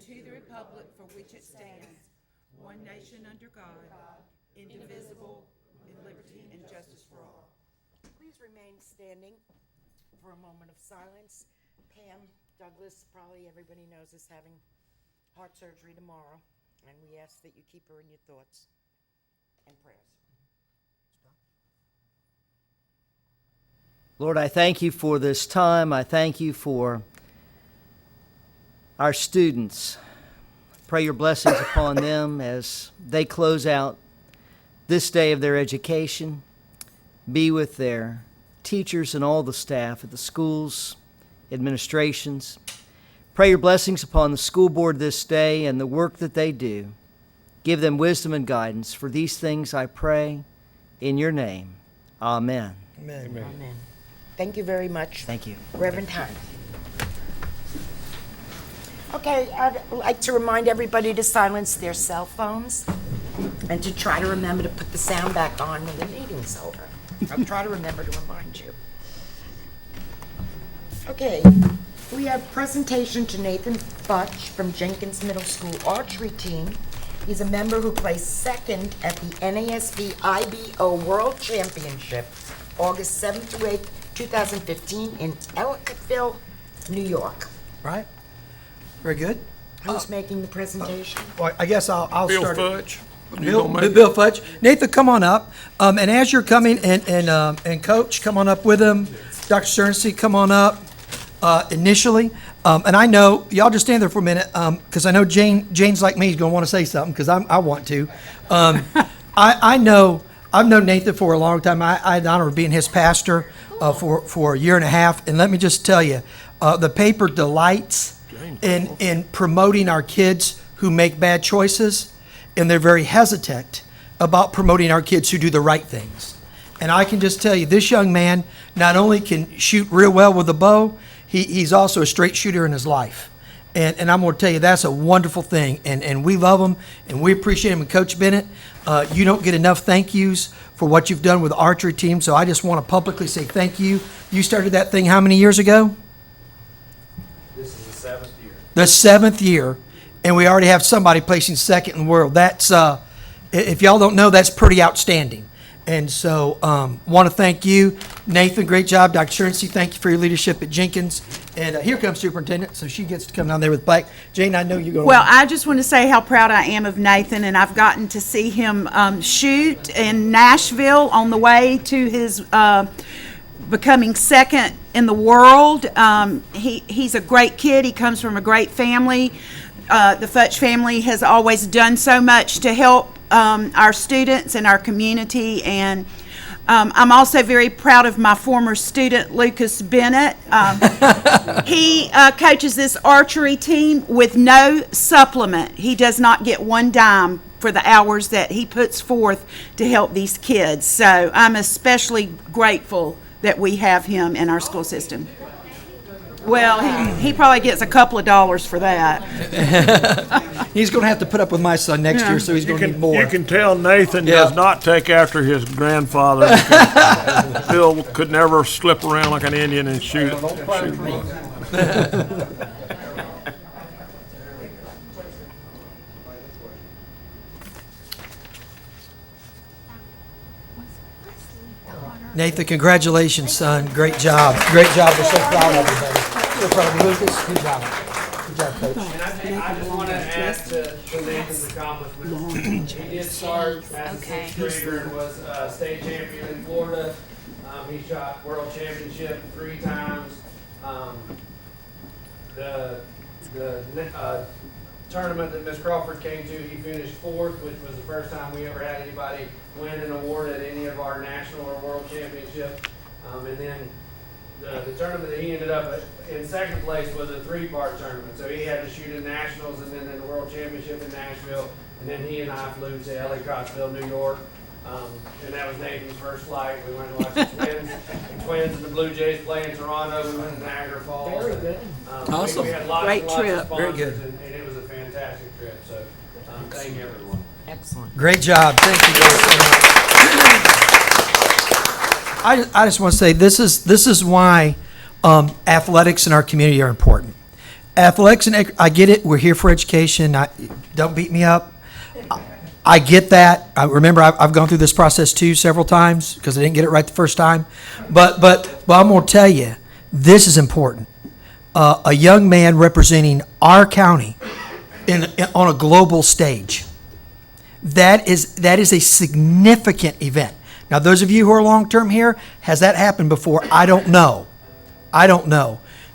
to the republic for which it stands, one nation under God, indivisible, with liberty and justice for all. Please remain standing for a moment of silence. Pam Douglas, probably everybody knows, is having heart surgery tomorrow, and we ask that you keep her in your thoughts and prayers. Lord, I thank you for this time. I thank you for our students. Pray your blessings upon them as they close out this day of their education. Be with their teachers and all the staff at the schools, administrations. Pray your blessings upon the school board this day and the work that they do. Give them wisdom and guidance. For these things I pray in your name. Amen. Amen. Amen. Thank you very much. Thank you. Reverend Hunt. Okay, I'd like to remind everybody to silence their cell phones and to try to remember to put the sound back on when the meeting's over. I'll try to remember to remind you. Okay, we have presentation to Nathan Futch from Jenkins Middle School archery team. He's a member who placed second at the NASB IBO World Championship, August 7th to 8th, 2015 in Ellicottville, New York. Right? Very good. Who's making the presentation? Well, I guess I'll Bill start. Fudge. Bill Fudge. Nathan, come on up. And as you're coming, and Coach, come on up with him. Dr. Cerncy, come on up initially. And I know, y'all just stand there for a minute, because I know Jane's like me, he's going to want to say something, because I want to. I know, I've known Nathan for a long time. I had the honor of being his pastor for a year and a half. And let me just tell you, the paper delights in promoting our kids who make bad choices, and they're very hesitant about promoting our kids who do the right things. And I can just tell you, this young man not only can shoot real well with a bow, he's also a straight shooter in his life. And I'm going to tell you, that's a wonderful thing. And we love him, and we appreciate him. And Coach Bennett, you don't get enough thank yous for what you've done with the archery team, so I just want to publicly say thank you. You started that thing how many years ago? This is the 7th year. The 7th year, and we already have somebody placing second in the world. That's, if y'all don't know, that's pretty outstanding. And so, want to thank you, Nathan. Great job, Dr. Cerncy. Thank you for your leadership at Jenkins. And here comes Superintendent, so she gets to come down there with Blake. Jane, I know you're going. Well, I just want to say how proud I am of Nathan, and I've gotten to see him shoot in Nashville on the way to his becoming second in the world. He's a great kid. He comes from a great family. The Futch family has always done so much to help our students and our community, and I'm also very proud of my former student, Lucas Bennett. He coaches this archery team with no supplement. He does not get one dime for the hours that he puts forth to help these kids. So I'm especially grateful that we have him in our school system. Well, he probably gets a couple of dollars for that. He's going to have to put up with my son next year, so he's going to need more. You can tell Nathan Yeah. does not take after his grandfather. Bill could never slip around like an Indian and shoot. Nathan, congratulations, son. Great job. Great job. We're so proud of you, buddy. So proud of you, Lucas. Good job. Good job, Coach. And I just want to add to Nathan's accomplishments. He did start as a sixth grader and was state champion in Florida. He shot world championship 3 times. The tournament that Miss Crawford came to, he finished 4th, which was the first time we ever had anybody win an award at any of our national or world championship. And then the tournament that he ended up in second place was a 3-part tournament. So he had to shoot in nationals and then in the world championship in Nashville. And then he and I flew to Ellicottville, New York. And that was Nathan's first flight. We went to watch the Twins and the Blue Jays play in Toronto. We went to Niagara Falls. Very good. Awesome. We had lots Great and lots trip. of sponsors, Very good. And it was a fantastic trip. So thank everyone. Excellent. Great job. Thank you guys so much. I just want to say this is why athletics in our community are important. Athletics and, I get it, we're here for education, don't beat me up. I get that. I remember I've gone through this process too several times because I didn't get it right the first time. But I'm going to tell you, this is important. A young man representing our county on a global stage. That is a significant event. Now, those of you who are long-term here, has that happened before? I don't know.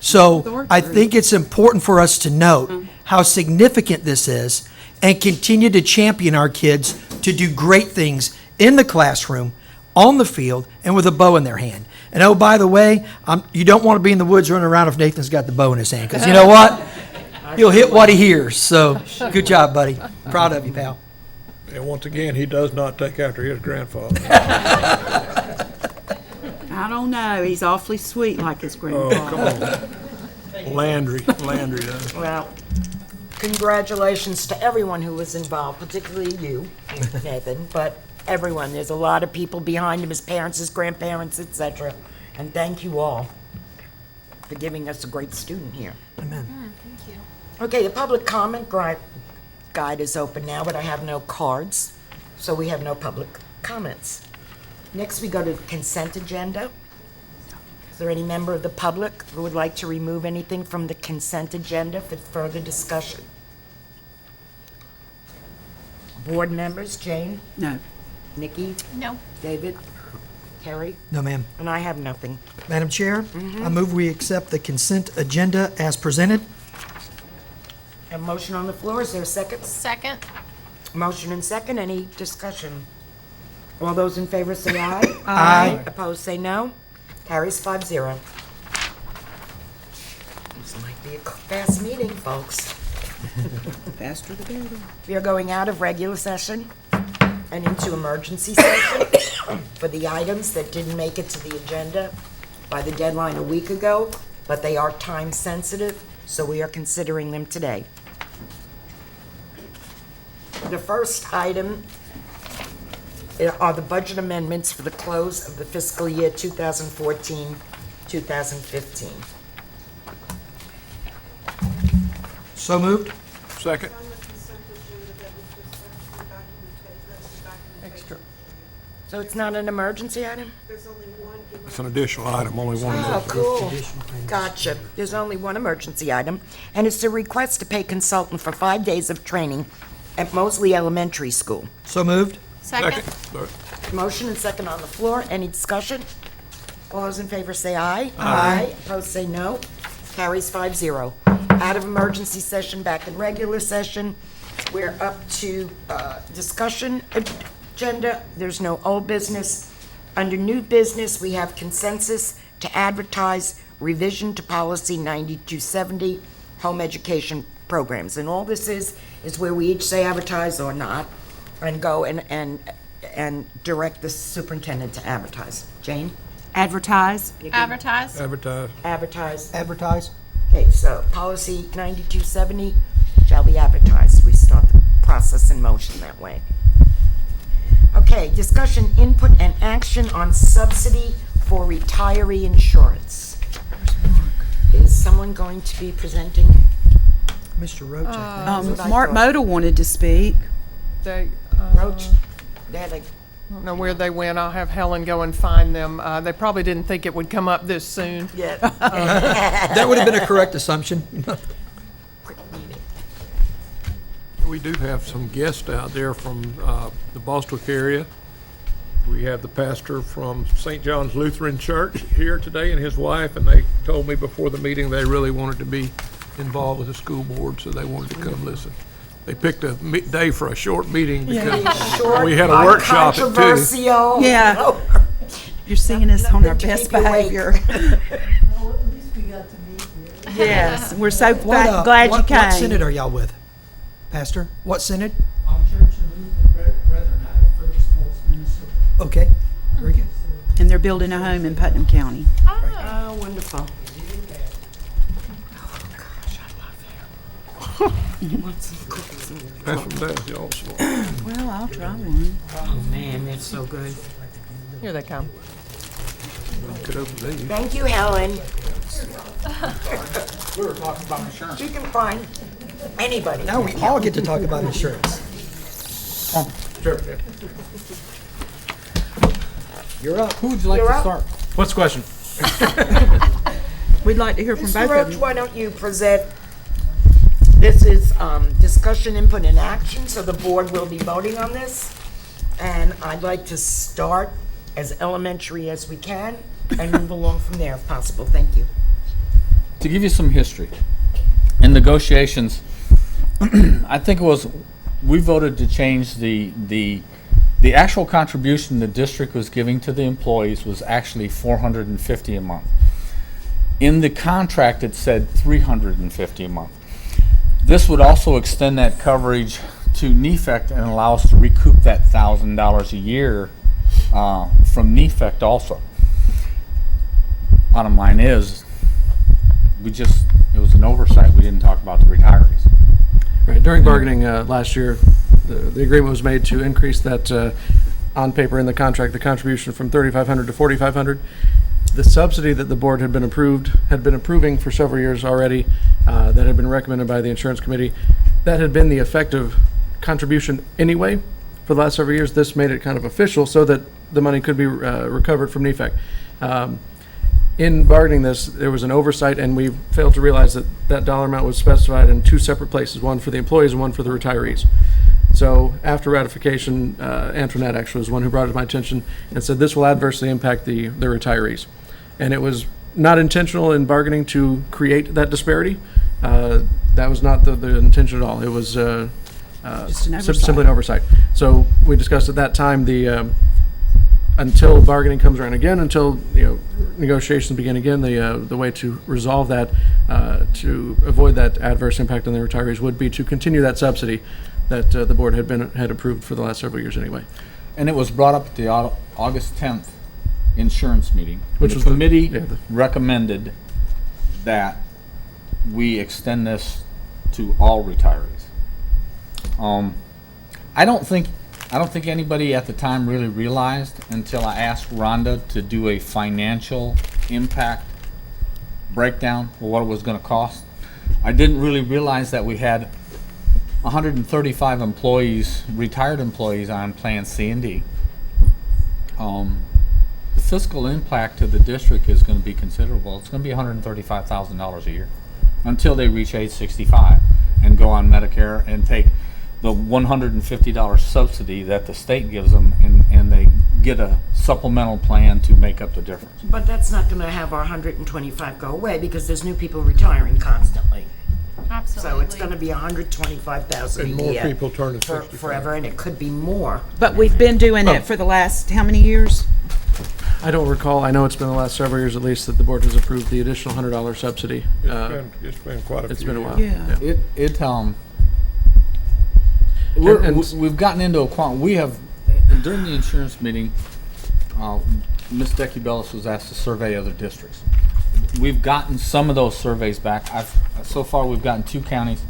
So I think it's important for us to note how significant this is and continue to champion our kids to do great things in the classroom, on the field, and with a bow in their hand. And oh, by the way, you don't want to be in the woods running around if Nathan's got the bow in his hand, because you know what? He'll hit what he hears. So good job, buddy. Proud of you, pal. And once again, he does not take after his grandfather. I don't know, he's awfully sweet like his Oh, grandfather. come on. Landry does. Well, congratulations to everyone who was involved, particularly you, Nathan, but everyone. There's a lot of people behind him, his parents, his grandparents, etc. And thank you all for giving us a great student here. Amen. Okay, the public comment guide is open now, but I have no cards, so we have no public comments. Next, we go to the consent agenda. Is there any member of the public who would like to remove anything from the consent agenda for further discussion? Board members, Jane, No. Nikki, No. David, Terry, No, ma'am. and I have nothing. Madam Chair, I move we accept the consent agenda as presented. A motion on the floor, is there a second? Second. Motion and second, any discussion? All those in favor say aye. Aye. Opposed, say no. Carries 5-0. This might be a fast meeting, folks. Faster the better. We are going out of regular session and into emergency session for the items that didn't make it to the agenda by the deadline a week ago, but they are time sensitive, so we are considering them today. The first item are the budget amendments for the close of the fiscal year 2014-2015. So moved. Second. So it's not an emergency item? It's an additional item, only one. Oh, cool. Gotcha. There's only one emergency item, and it's a request to pay consultant for 5 days of training at Mosley Elementary School. So moved. Second. Motion and second on the floor. Any discussion? All those in favor say aye. Aye. Opposed, say no. Carries 5-0. Out of emergency session, back in regular session. We're up to discussion agenda. There's no old business. Under new business, we have consensus to advertise revision to policy 9270, home education programs. And all this is where we each say advertise or not, and go and direct the superintendent to advertise. Jane? Advertise. Advertise. Advertise. Advertise. Advertise. Okay, so policy 9270 shall be advertised. We start the process in motion that way. Okay, discussion, input, and action on subsidy for retiree insurance. Is someone going to be presenting? Mr. Roach, I think. That's what I Mark thought. Moda wanted to speak. They, Roach? They had a- I don't know where they went. I'll have Helen go and find them. They probably didn't think it would come up this soon. yeah. That would have been a correct assumption. Quick meeting. We do have some guests out there from the Bostwick area. We have the pastor from St. John's Lutheran Church here today and his wife, and they told me before the meeting they really wanted to be involved with the school board, so they wanted to come listen. They picked a day for a short meeting because Short, we had a workshop at 2. uncontroversial. Yeah. You're seeing us on our Nothing to best keep you awake. behavior. Yes, we're so What glad you What synod came. are y'all with? Pastor? What synod? I'm Church of Lutheran Brethren out of Fergus Falls, Minnesota. Okay, very good. And they're building a home in Putnam County. Oh, wonderful. Pass them down, y'all. Well, I'll try one. Oh, man, that's so good. Here they come. Could open these. Thank you, Helen. We were talking about insurance. She can find anybody. Now we all get to talk about insurance. Sure. You're up. Who would you like You're to up. start? What's the question? We'd like to hear from Mr. both Roach, of you. why don't you present, this is discussion, input, and action, so the board will be voting on this. And I'd like to start as elementary as we can and move along from there if possible. Thank you. To give you some history, in negotiations, I think it was, we voted to change the actual contribution the district was giving to the employees was actually $450 a month. In the contract, it said $350 a month. This would also extend that coverage to NEFEC and allow us to recoup that $1,000 a year from NEFEC also. Bottom line is, it was an oversight. We didn't talk about the retirees. Right, during bargaining last year, the agreement was made to increase that, on paper in the contract, the contribution from $3,500 to $4,500. The subsidy that the board had been approving for several years already, that had been recommended by the insurance committee, that had been the effective contribution anyway for the last several years. This made it kind of official so that the money could be recovered from NEFEC. In bargaining this, there was an oversight, and we failed to realize that that dollar amount was specified in two separate places, one for the employees and one for the retirees. So after ratification, Antoinette actually was the one who brought it to my attention and said this will adversely impact the retirees. And it was not intentional in bargaining to create that disparity. That was not the intention at all. It was Just an simply an oversight. So we discussed at that time until bargaining comes around again, until negotiations begin again, the way to resolve that, to avoid that adverse impact on the retirees, would be to continue that subsidy that the board had approved for the last several years anyway. And it was brought up at the August 10th insurance meeting. Which the was the- committee yeah, the- recommended that we extend this to all retirees. I don't think anybody at the time really realized until I asked Rhonda to do a financial impact breakdown of what it was going to cost. I didn't really realize that we had 135 employees, retired employees on Plan C and D. The fiscal impact to the district is going to be considerable. It's going to be $135,000 a year until they reach age 65 and go on Medicare and take the $150 subsidy that the state gives them, and they get a supplemental plan to make up the difference. But that's not going to have our 125 go away because there's new people retiring constantly. Absolutely. So it's going to be 125,000 a And more year people turning for 65. forever, and it could be more. But we've been doing it for the last, how many years? I don't recall. I know it's been the last several years at least that the board has approved the additional $100 subsidy. It's been quite a few It's been a while. years. Yeah. We've gotten into a we have, during the insurance meeting, Ms. Decky Bellis was asked to survey other districts. We've gotten some of those surveys back. So far we've gotten 2 counties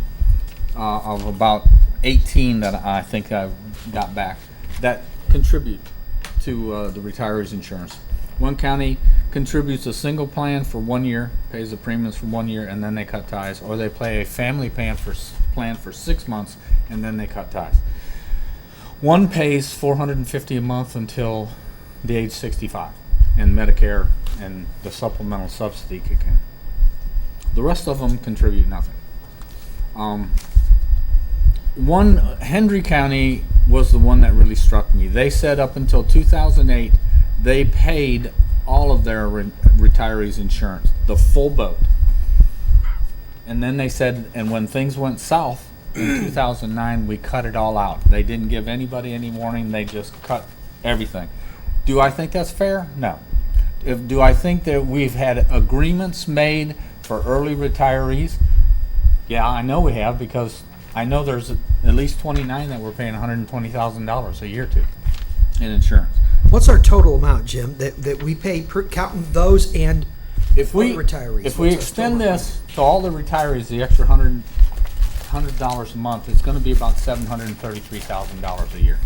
of about 18 that I think I've got back that contribute to the retirees' insurance. One county contributes a single plan for 1 year, pays the premiums for 1 year, and then they cut ties, or they play a family plan for 6 months, and then they cut ties. One pays $450 a month until the age 65, and Medicare and the supplemental subsidy kick in. The rest of them contribute nothing. Hendry County was the one that really struck me. They said up until 2008, they paid all of their retirees' insurance, the full boat. And then they said, and when things went south in 2009, we cut it all out. They didn't give anybody any warning. They just cut everything. Do I think that's fair? No. Do I think that we've had agreements made for early retirees? Yeah, I know we have, because I know there's at least 29 that we're paying $120,000 a year to in insurance. What's our total amount, Jim, that we pay per counting those and If we retirees? if we What's our extend total this to all the retirees, the extra $100 a month, it's going to be about $733,000 a year.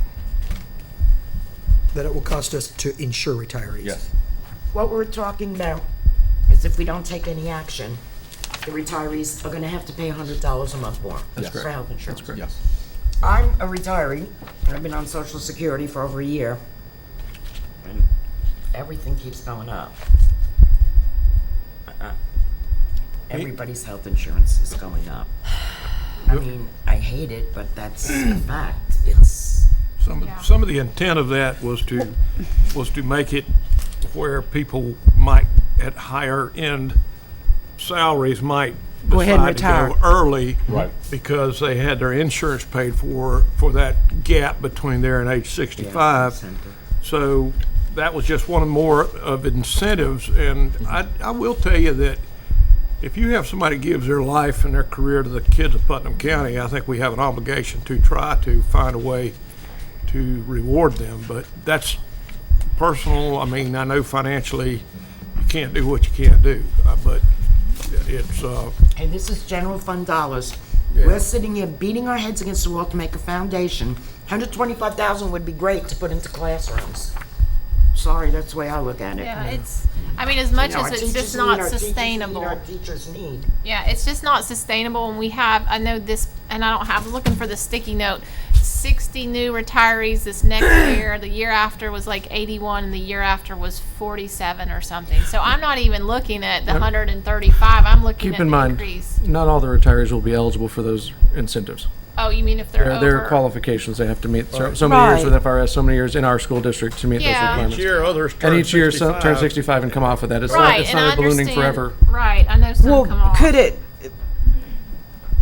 that it will cost us to insure retirees? Yes. What we're talking about is if we don't take any action, the retirees are gonna have to pay $100 a month more That's for correct. health insurance. Yes. I'm a retiree, and I've been on Social Security for over a year, and everything keeps going up. Everybody's health insurance is going up. I mean, I hate it, but that's a fact. It's, Some of the intent of that was to make it where people might, at higher end salaries, might Go ahead and decide to retire. go early. Right. Because they had their insurance paid for that gap between there and age 65. incentive. So that was just one more of incentives, and I will tell you that if you have somebody gives their life and their career to the kids of Putnam County, I think we have an obligation to try to find a way to reward them. But that's personal. I mean, I know financially you can't do what you can't do, but it's, and this is general fund dollars. Yeah. We're sitting here beating our heads against the wall to make a foundation. $125,000 would be great to put into classrooms. Sorry, that's the way I look at it. Yeah, it's, I mean, as much You know, as our it's teachers just need, not our teachers need, sustainable. Our teachers need. Yeah, it's just not sustainable, and we have, I know this, and I don't have, looking for the sticky note, 60 new retirees this next year. The year after was like 81, and the year after was 47 or something. So I'm not even looking at the 135, I'm looking Keep at in the mind, increase. not all the retirees will be eligible for those incentives. Oh, you mean if they're over? There are qualifications they have to meet, so many years Right. with FRS, so many years in our school district to meet those Yeah. each requirements. year others turn And each year, some 65. turn 65 and come off of that. It's not, Right, it's and I not a ballooning understand. forever. Right, I know some come Well, off.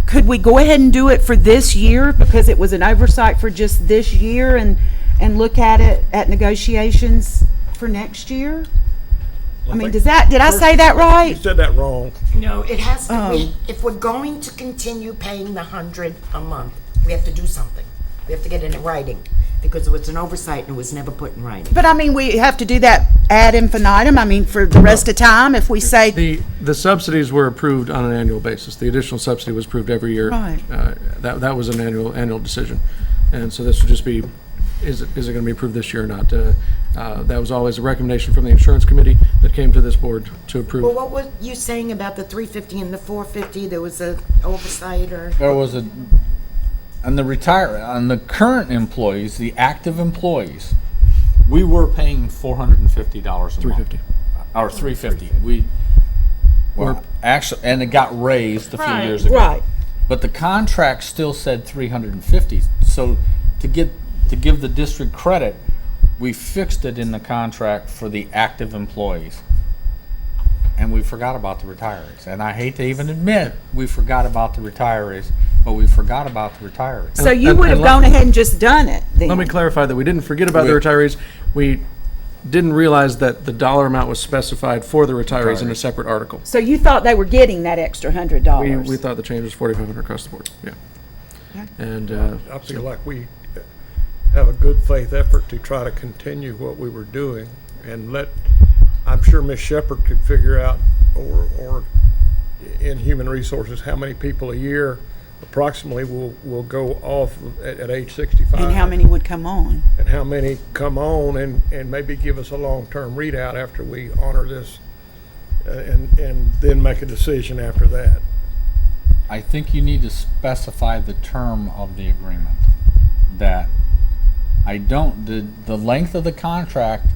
could we go ahead and do it for this year because it was an oversight for just this year and look at it at negotiations for next year? I mean, did I say that You right? said that wrong. No, it has to, if we're going to continue paying the $100 a month, we have to do something. We have to get it in writing, because it was an oversight and it was never put in writing. But I mean, we have to do that ad infinitum, I mean, for the rest of time, if we say, The subsidies were approved on an annual basis. The additional subsidy was approved every year. Right. That was an annual decision. And so this would just be, is it going to be approved this year or not? That was always a recommendation from the insurance committee that came to this board to Well, approve. what were you saying about the $350 and the $450? There was a oversight or? There was a, on the current employees, the active employees, we were paying $450 a month. $350. Or $350. Well, actually, and it got raised a few Right. years ago. right, But the contract still said $350. So to give the district credit, we fixed it in the contract for the active employees. And we forgot about the retirees. And I hate to even admit we forgot about the retirees, but we forgot about the retirees. so you And- would have and gone ahead and just done it then? Let me clarify that we didn't forget about the We- retirees. We didn't realize that the dollar amount was specified for the retirees in a separate article. So you thought they were getting that extra $100? We thought the change was 4,500 across the board, yeah. And, I feel like we have a good faith effort to try to continue what we were doing and I'm sure Ms. Shepherd could figure out, or in Human Resources, how many people a year approximately will go off at age 65. And how many would come on? And how many come on and maybe give us a long-term readout after we honor this and then make a decision after that. I think you need to specify the term of the agreement. That the length of the contract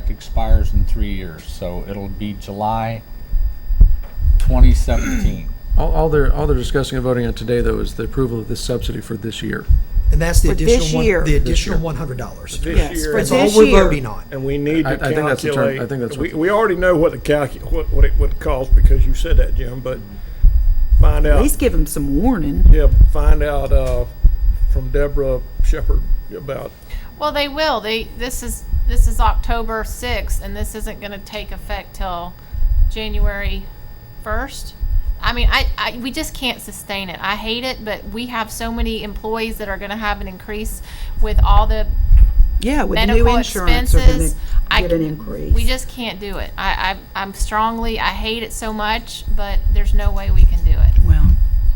expires in 3 years, so it'll be July 2017. all they're discussing and voting on today, though, is the approval of this subsidy for this year. And that's the For this additional year. the additional $100. This Yes, year, for That's this all we're year. voting on. and we need to I think that's the term. calculate. I think that's what- We already know what what it would cost because you said that, Jim, but find At out, least give them some warning. yeah, find out from Deborah Shepherd about, Well, they will. This is October 6th, and this isn't going to take effect till January 1st. I mean, we just can't sustain it. I hate it, but we have so many employees that are going to have an increase with all the Yeah, with the new medical insurance, are gonna expenses. get an increase. We just can't do it. I hate it so much, but there's no way we can do it. Well,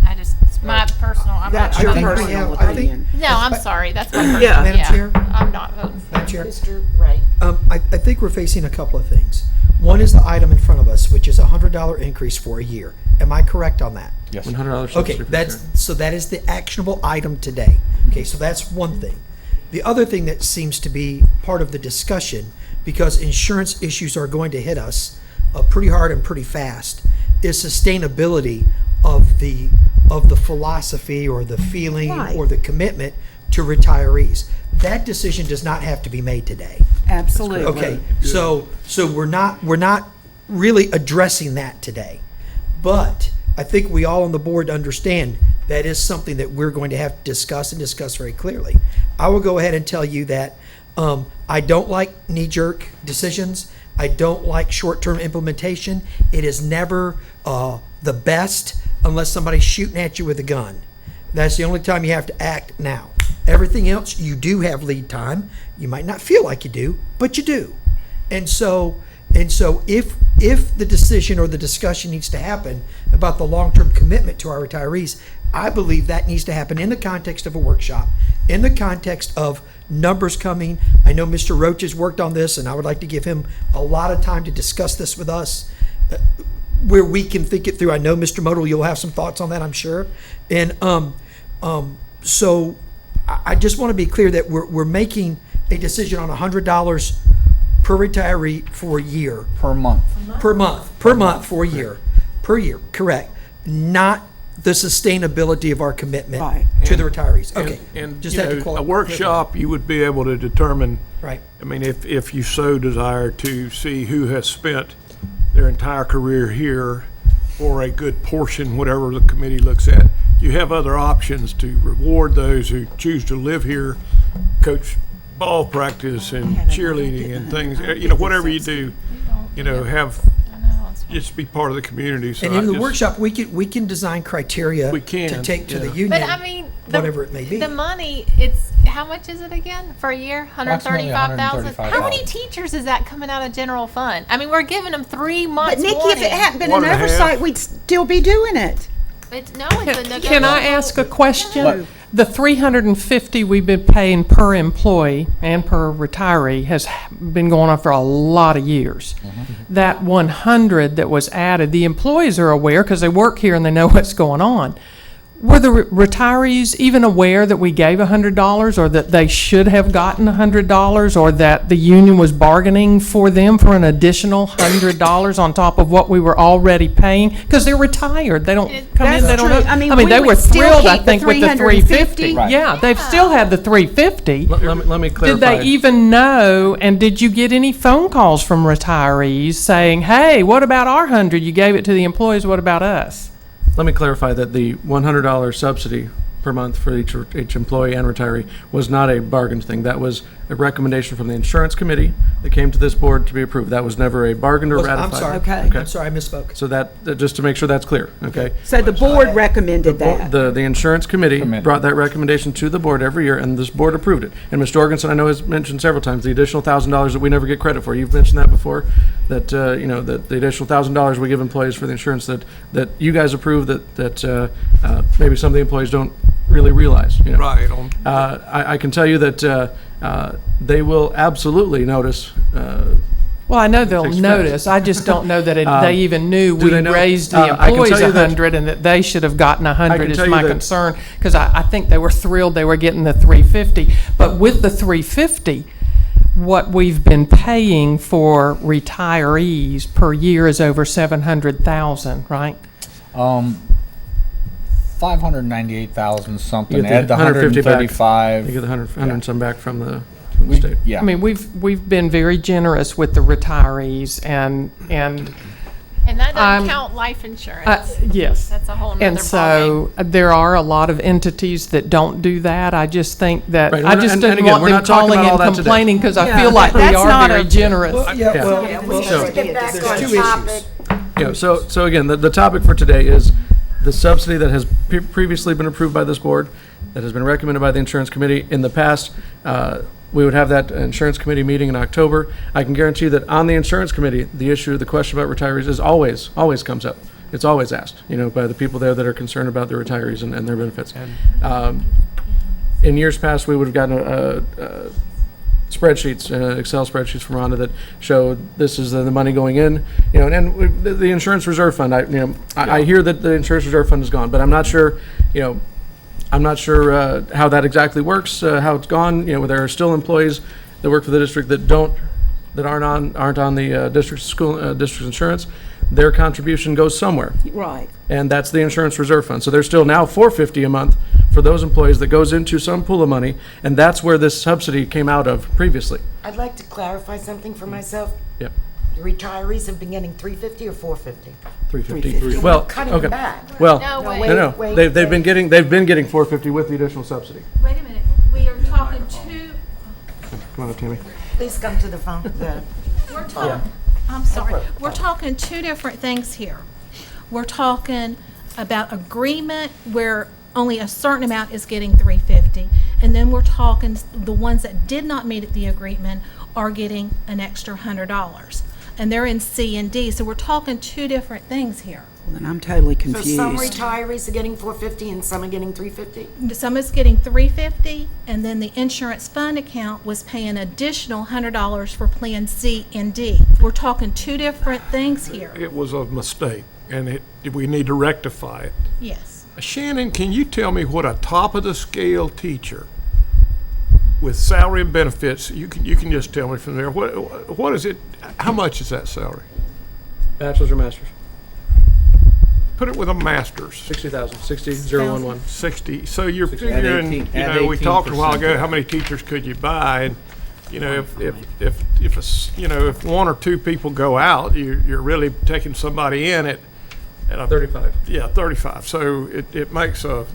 It's my personal. I'm that's not your voting. think we personal have- I think- opinion. No, I'm sorry. That's my personal. Yeah. Madam Chair? I'm not voting for it. Chair. Mr. Wright. I think we're facing a couple of things. One is the item in front of us, which is a $100 increase for a year. Am I correct on that? Yes. $100 Okay, subsidy for that's, sure. so that is the actionable item today. Okay, so that's one thing. The other thing that seems to be part of the discussion, because insurance issues are going to hit us pretty hard and pretty fast, is sustainability of the philosophy or the feeling Right. or the commitment to retirees. That decision does not have to be made today. Absolutely. Okay, so we're not really addressing that today. But I think we all on the board understand that is something that we're going to have to discuss and discuss very clearly. I will go ahead and tell you that I don't like knee-jerk decisions. I don't like short-term implementation. It is never the best unless somebody's shooting at you with a gun. That's the only time you have to act now. Everything else, you do have lead time. You might not feel like you do, but you do. And so if the decision or the discussion needs to happen about the long-term commitment to our retirees, I believe that needs to happen in the context of a workshop, in the context of numbers coming. I know Mr. Roach has worked on this, and I would like to give him a lot of time to discuss this with us, where we can think it through. I know, Mr. Modell, you'll have some thoughts on that, I'm sure. And so I just want to be clear that we're making a decision on $100 per retiree for a year. Per month. Per month for a year. Per year, correct. Not the sustainability of our commitment Right. to the retirees. Okay. And, Just you had to know, qualify. a workshop, you would be able to determine, Right. I mean, if you so desire to see who has spent their entire career here or a good portion, whatever the committee looks at, you have other options to reward those who choose to live here, coach ball practice and cheerleading and things, you know, whatever you do, you know, have, just be part of the community. So And I in the just- workship, we can design criteria We can, to take to the yeah. union, But I mean, whatever it may be. The money, it's, how much is it again for a year? Approximately $135,000? How many $135,000. teachers is that coming out of general fund? I mean, we're giving them 3 But months Nikki, if warning. it hadn't been One an and a half. oversight, we'd still be doing it. It's, no, it's a negotiable. Can I ask a question? What? The $350 we've been paying per employee and per retiree has been going on for a lot of years. That 100 that was added, the employees are aware because they work here and they know what's going on. Were the retirees even aware that we gave $100 or that they should have gotten $100 or that the union was bargaining for them for an additional $100 on top of what we were already paying? Because they're retired. They don't come in, That's they don't true. know. I mean, I mean, we they would were still thrilled, I keep the think, with the 350. 350. Right. Yeah, they've still had the 350. Let me Did clarify. they even know, and did you get any phone calls from retirees saying, hey, what about our 100? You gave it to the employees, what about us? Let me clarify that the $100 subsidy per month for each employee and retiree was not a bargain thing. That was a recommendation from the insurance committee that came to this board to be approved. That was never a bargain or ratified. I'm sorry. Okay. I'm sorry, I misspoke. So that, just to make sure that's clear, okay? So the board recommended that. The insurance committee Committee. brought that recommendation to the board every year, and this board approved it. And Mr. Jorgensen, I know, has mentioned several times the additional $1,000 that we never get credit for. You've mentioned that before, that, you know, that the additional $1,000 we give employees for the insurance that you guys approve, that maybe some of the employees don't really realize, you know? Right, on, I can tell you that they will absolutely notice. Well, I know they'll Takes notice, I just don't know that they even knew do we they know- raised I the can employees tell you that- 100 and that they should have gotten 100 can is tell you my that- concern. Because I think they were thrilled they were getting the 350. But with the 350, what we've been paying for retirees per year is over 700,000, right? 598,000 something. You get Add the 150 back. 135. You get the 100 and some back from the We- state. Yeah. I mean, we've been very generous with the retirees and And that I'm- doesn't count life insurance. yes. That's a whole nother And so there are a lot of entities that don't do that. I just think that, Right, I just and didn't again, want we're them not talking calling about all and that today. complaining because I Yeah, feel like we that's are not very a- generous. Yeah, well, Let's get back there's on two topic. issues. Yeah, so again, the topic for today is the subsidy that has previously been approved by this board, that has been recommended by the insurance committee. In the past, we would have that insurance committee meeting in October. I can guarantee you that on the insurance committee, the issue, the question about retirees is always comes up. It's always asked, you know, by the people there that are concerned about the retirees and their benefits. In years past, we would have gotten spreadsheets, Excel spreadsheets from Rhonda that show this is the money going in, the insurance reserve fund, I hear that the insurance reserve fund is gone, but I'm not sure, how that exactly works, how it's gone. There are still employees that work for the district that aren't on the district's insurance. Their contribution goes somewhere. Right. And that's the insurance reserve fund. So there's still now $450 a month for those employees that goes into some pool of money, and that's where this subsidy came out of previously. I'd like to clarify something for myself. Yep. The retirees have been getting $350 or $450? $350. Well, Cutting okay. back. Well, No, No, wait. wait, no, wait, they've wait. been getting $450 with the additional subsidy. Wait a minute, we are talking two, Come on up, Tammy. Please come to the phone. we're talking, I'm sorry, we're talking two different things here. We're talking about agreement where only a certain amount is getting $350, and then we're talking the ones that did not meet the agreement are getting an extra $100, and they're in C and D, so we're talking two different things here. Then I'm totally So confused. some retirees are getting $450 and some are getting $350? Some is getting $350, and then the insurance fund account was paying additional $100 for Plan C and D. We're talking two different things here. It was a mistake, and we need to rectify it. Yes. Shannon, can you tell me what a top-of-the-scale teacher with salary and benefits, you can just tell me from there, what is it, how much is that salary? Bachelor's or master's? Put it with a master's. 60,000, 60,011. 60, so you're Add figuring, 18 add we talked a while 18% ago, to how it. many teachers could you buy? And, if one or two people go out, you're really taking somebody in at a 35. Yeah, 35. So it makes a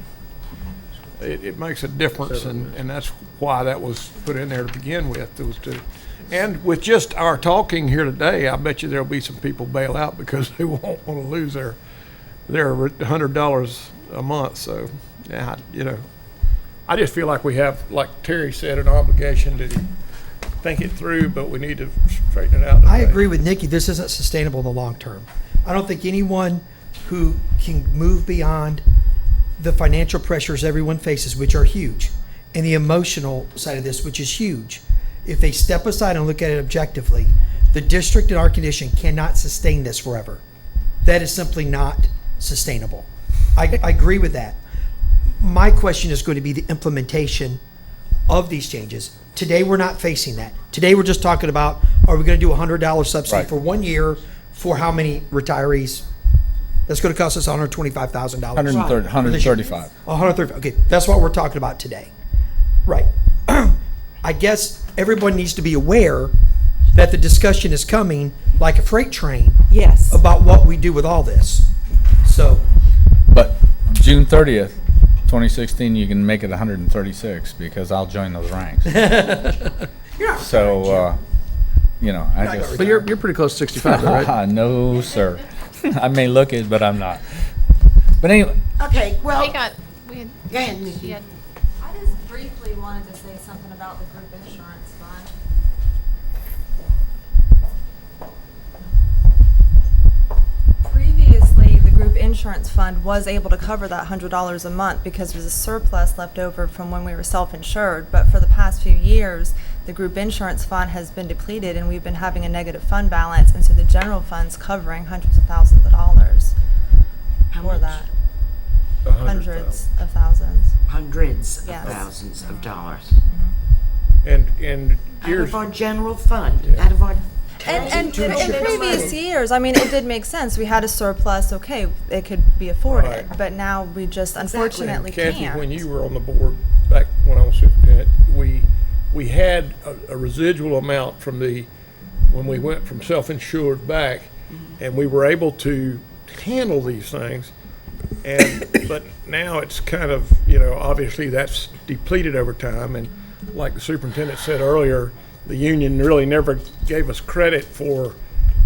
difference, and that's why that was put in there to begin with. Those two. And with just our talking here today, I bet you there'll be some people bail out because they won't want to lose their $100 a month. So, yeah, I just feel like we have, like Terry said, an obligation to think it through, but we need to straighten it out. I today. agree with Nikki, this isn't sustainable in the long term. I don't think anyone who can move beyond the financial pressures everyone faces, which are huge, and the emotional side of this, which is huge, if they step aside and look at it objectively, the district in our condition cannot sustain this forever. That is simply not sustainable. I agree with that. My question is going to be the implementation of these changes. Today, we're not facing that. Today, we're just talking about, are we going to do a $100 subsidy Right. for 1 year for how many retirees? That's going to cost us $125,000. 135. 130, okay, that's what we're talking about today. Right. I guess everyone needs to be aware that the discussion is coming like a freight train Yes. about what we do with all this. So, But June 30th, 2016, you can make it 136 because I'll join those ranks. So, I just. But you're pretty close to 65, though, right? No, sir. I may look it, but I'm not. But anyway, Okay, well, We had, go ahead, Nikki. she had I just briefly wanted to say something about the group insurance fund. Previously, the group insurance fund was able to cover that $100 a month because there was a surplus left over from when we were self-insured. But for the past few years, the group insurance fund has been depleted and we've been having a negative fund balance. And so the general fund's covering hundreds of thousands of dollars for that. Hundreds of thousands. Hundreds of Yes. thousands of dollars. And Out here's, of our general fund, out of our. And in tax previous money. years, I mean, it did make sense. We had a surplus, okay, it could be afforded. Right. But now we just unfortunately Kathy, can't. when you were on the board back when I was superintendent, we had a residual amount from when we went from self-insured back, and we were able to handle these things. But now it's kind of, obviously that's depleted over time, and like the superintendent said earlier, the union really never gave us credit for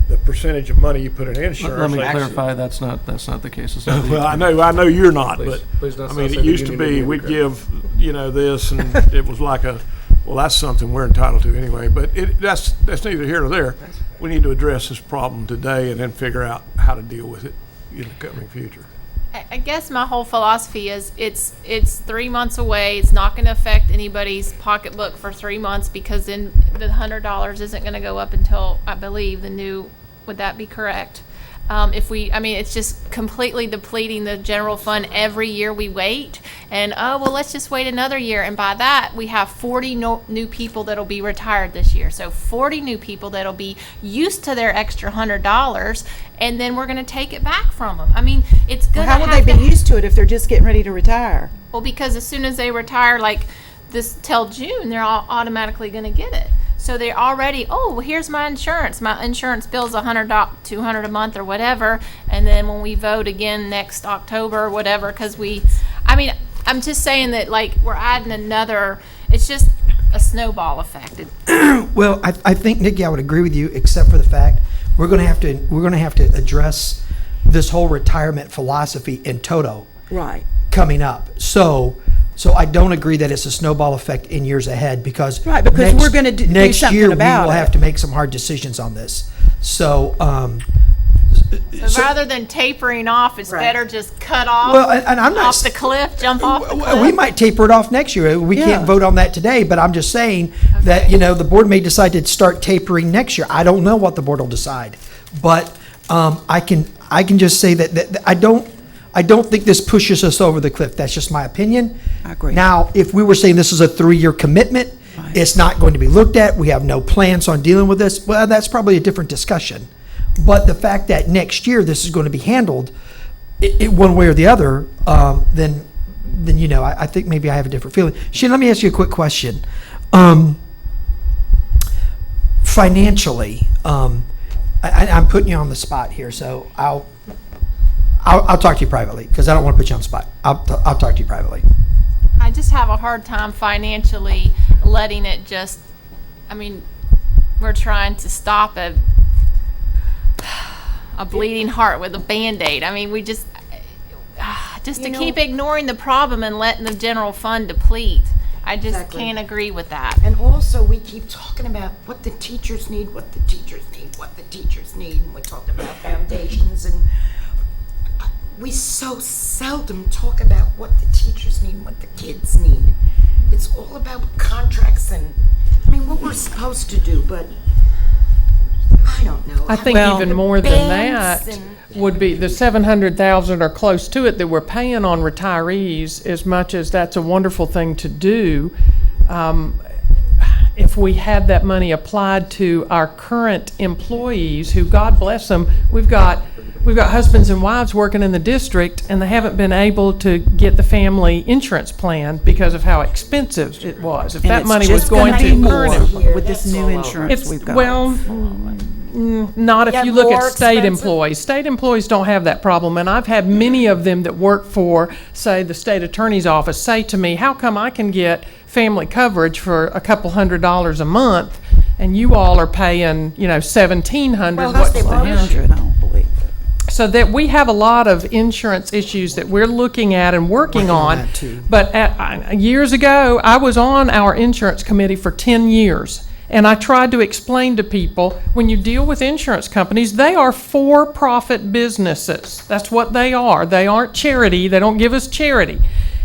the percentage of money you put in insurance. Let me They- clarify, that's not the case. It's not the- Well, I know you're not, Please- but, please don't I mean, say it the used to union be, didn't we'd give give, this, and it was like well, that's something we're entitled to anyway, but that's neither here nor there. We need to address this problem today and then figure out how to deal with it in the coming future. I guess my whole philosophy is it's 3 months away. It's not going to affect anybody's pocketbook for 3 months because then the $100 isn't going to go up until, I believe, the new, would that be correct? It's just completely depleting the general fund every year we wait. And, let's just wait another year. And by that, we have 40 new people that'll be retired this year. So 40 new people that'll be used to their extra $100, and then we're going to take it back from them. I mean, it's going to How will they be used to it if they're just getting ready to retire? Well, because as soon as they retire, like this till June, they're all automatically going to get it. So they're already, here's my insurance. My insurance bill's $100, $200 a month or whatever. And then when we vote again next October or whatever, because I'm just saying that like we're adding another, it's just a snowball effect. Well, I think, Nikki, I would agree with you, except for the fact we're going to have to address this whole retirement philosophy in toto Right. coming up. So I don't agree that it's a snowball effect in years ahead because Right, because we're gonna do next something year we about will it. have to make some hard decisions on this. So So rather than tapering off, it's Right. better just cut off, Well, and I'm not off the cliff, jump off the cliff. we might taper it off next year. We Yeah. can't vote on that today, but I'm just saying that, the board may decide to start tapering next year. I don't know what the board will decide. But I can just say that I don't think this pushes us over the cliff. That's just my opinion. I agree. Now, if we were saying this is a 3-year commitment, Right. it's not going to be looked at, we have no plans on dealing with this, well, that's probably a different discussion. But the fact that next year this is going to be handled one way or the other, then I think maybe I have a different feeling. Shane, let me ask you a quick question. Financially, I'm putting you on the spot here, so I'll talk to you privately because I don't want to put you on the spot. I'll talk to you privately. I just have a hard time financially letting it just, we're trying to stop a bleeding heart with a Band-Aid. We just to keep ignoring the problem and letting the general fund deplete. I just Exactly. can't agree with that. And also, we keep talking about what the teachers need, what the teachers need, what the teachers need. And we talked about foundations, and we so seldom talk about what the teachers need, what the kids need. It's all about contracts and, what we're supposed to do, but I don't know. I think even more than Bands that and- would be the 700,000 or close to it that we're paying on retirees. As much as that's a wonderful thing to do, if we had that money applied to our current employees, who, God bless them, we've got husbands and wives working in the district, and they haven't been able to get the family insurance plan because of how expensive it was. If And that it's money just was going gonna to be current more employees. with this new insurance we've got. Not if Yeah, you look more at state expensive. employees. State employees don't have that problem, and I've had many of them that work for, say, the state attorney's office say to me, how come I can get family coverage for a couple $100 a month, and you all are paying, $1,700? Well, What's they the won't. difference? 100, I don't believe it. So that we have a lot of insurance issues that we're looking at and working on. that too. But years ago, I was on our insurance committee for 10 years. And I tried to explain to people, when you deal with insurance companies, they are for-profit businesses. That's what they are. They aren't charity. They don't give us charity.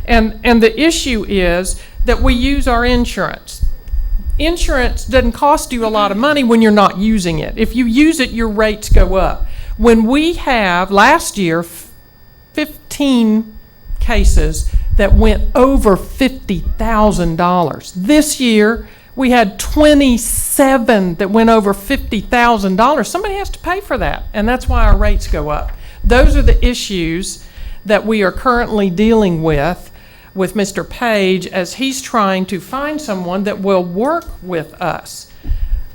And the issue is that we use our insurance. Insurance doesn't cost you a lot of money when you're not using it. If you use it, your rates go up. When we have, last year, 15 cases that went over $50,000. This year, we had 27 that went over $50,000. Somebody has to pay for that, and that's why our rates go up. Those are the issues that we are currently dealing with Mr. Page as he's trying to find someone that will work with us.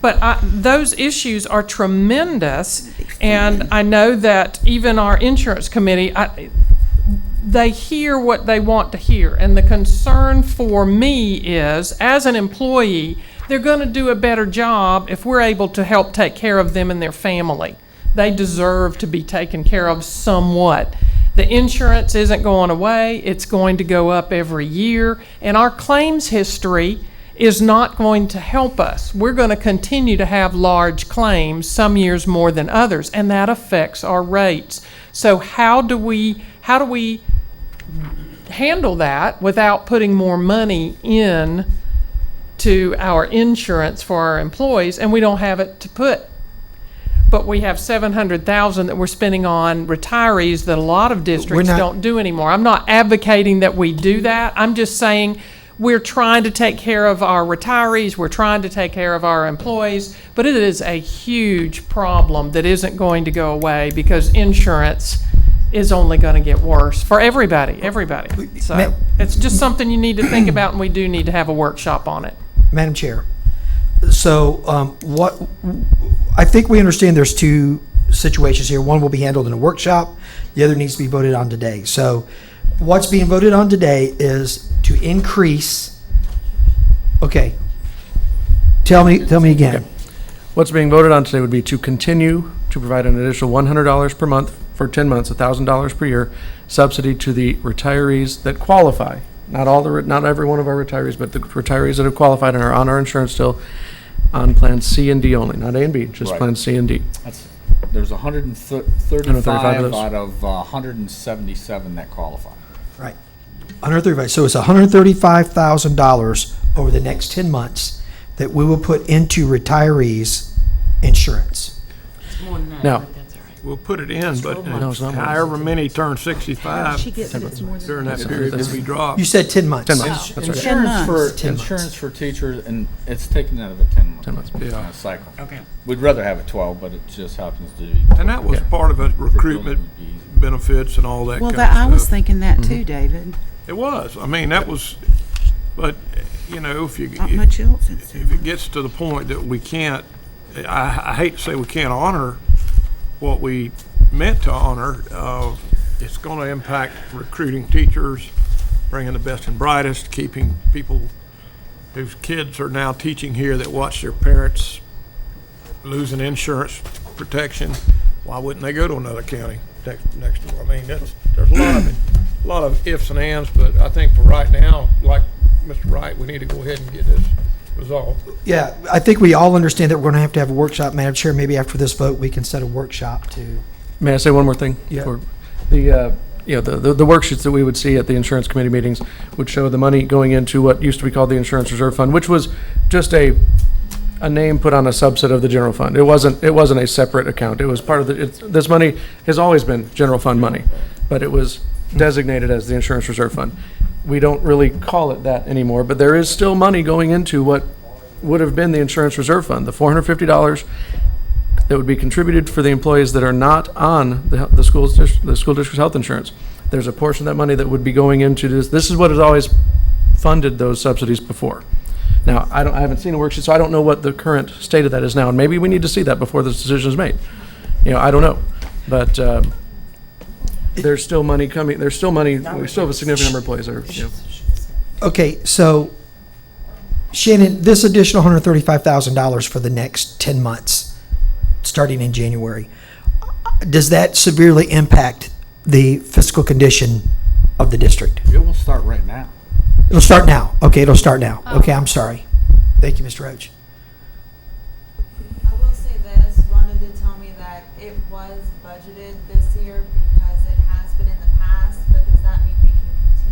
But those issues are tremendous, and I know that even our insurance committee, they hear what they want to hear. And the concern for me is, as an employee, they're going to do a better job if we're able to help take care of them and their family. They deserve to be taken care of somewhat. The insurance isn't going away. It's going to go up every year. And our claims history is not going to help us. We're going to continue to have large claims, some years more than others, and that affects our rates. So how do we how do we handle that without putting more money in to our insurance for our employees, and we don't have it to put. But we have 700,000 that we're spending on retirees that a lot of districts not- don't do anymore. I'm not advocating that we do that. I'm just saying we're trying to take care of our retirees, we're trying to take care of our employees, but it is a huge problem that isn't going to go away because insurance is only going to get worse for everybody. So it's just something you need to think about, and we do need to have a workshop on it. Madam Chair, so I think we understand there's two situations here. One will be handled in a workshop, the other needs to be voted on today. So what's being voted on today is to increase, okay, tell me again. What's being voted on today would be to continue to provide an additional $100 per month for 10 months, $1,000 per year, subsidy to the retirees that qualify. Not every one of our retirees, but the retirees that have qualified and are on our insurance still on Plan C and D only, not A and B, just Right. Plan C and D. There's 135 of those. out of 177 that qualify. Right. 135, so it's $135,000 over the next 10 months that we will put into retirees' insurance. Now, We'll put it in, but No, it's not more. however many turn 65 She gets it's more than during that period will be dropped. You said 10 months. 10 months, that's right. Insurance for teachers, and it's taken out of a 10 month Yeah. cycle. Okay. We'd rather have it 12, but it just happens to be. And that was part of it, recruitment benefits and all that Well, kind that, I of was stuff. thinking that too, David. It was. I mean, that was, but, you know, if Not much else. if it gets to the point that we can't, I hate to say we can't honor what we meant to honor, it's going to impact recruiting teachers, bringing the best and brightest, keeping people whose kids are now teaching here that watch their parents losing insurance protection. Why wouldn't they go to another county next door? I mean, there's a lot of ifs and ands, but I think for right now, like Mr. Wright, we need to go ahead and get this resolved. Yeah, I think we all understand that we're going to have a workshop, Madam Chair. Maybe after this vote, we can set a workshop to. may I say one more thing? Yeah. For the worksheets that we would see at the insurance committee meetings would show the money going into what used to be called the Insurance Reserve Fund, which was just a name put on a subset of the general fund. It wasn't a separate account. It was part of this money has always been general fund money, but it was designated as the Insurance Reserve Fund. We don't really call it that anymore, but there is still money going into what would have been the Insurance Reserve Fund, the $450 that would be contributed for the employees that are not on the school district's health insurance. There's a portion of that money that would be going into this. This is what has always funded those subsidies before. Now, I haven't seen a worksheet, so I don't know what the current state of that is now, and maybe we need to see that before this decision is made. I don't know, but there's still money coming. There's still money. We still have a significant number of employees that are. Okay, so Shannon, this additional $135,000 for the next 10 months, starting in January, does that severely impact the fiscal condition of the district? It will start right now. It'll start now. Okay, it'll start now. Okay, I'm sorry. Thank you, Mr. Roach. I will say this, Rhonda did tell me that it was budgeted this year because it has been in the past, but does that mean we can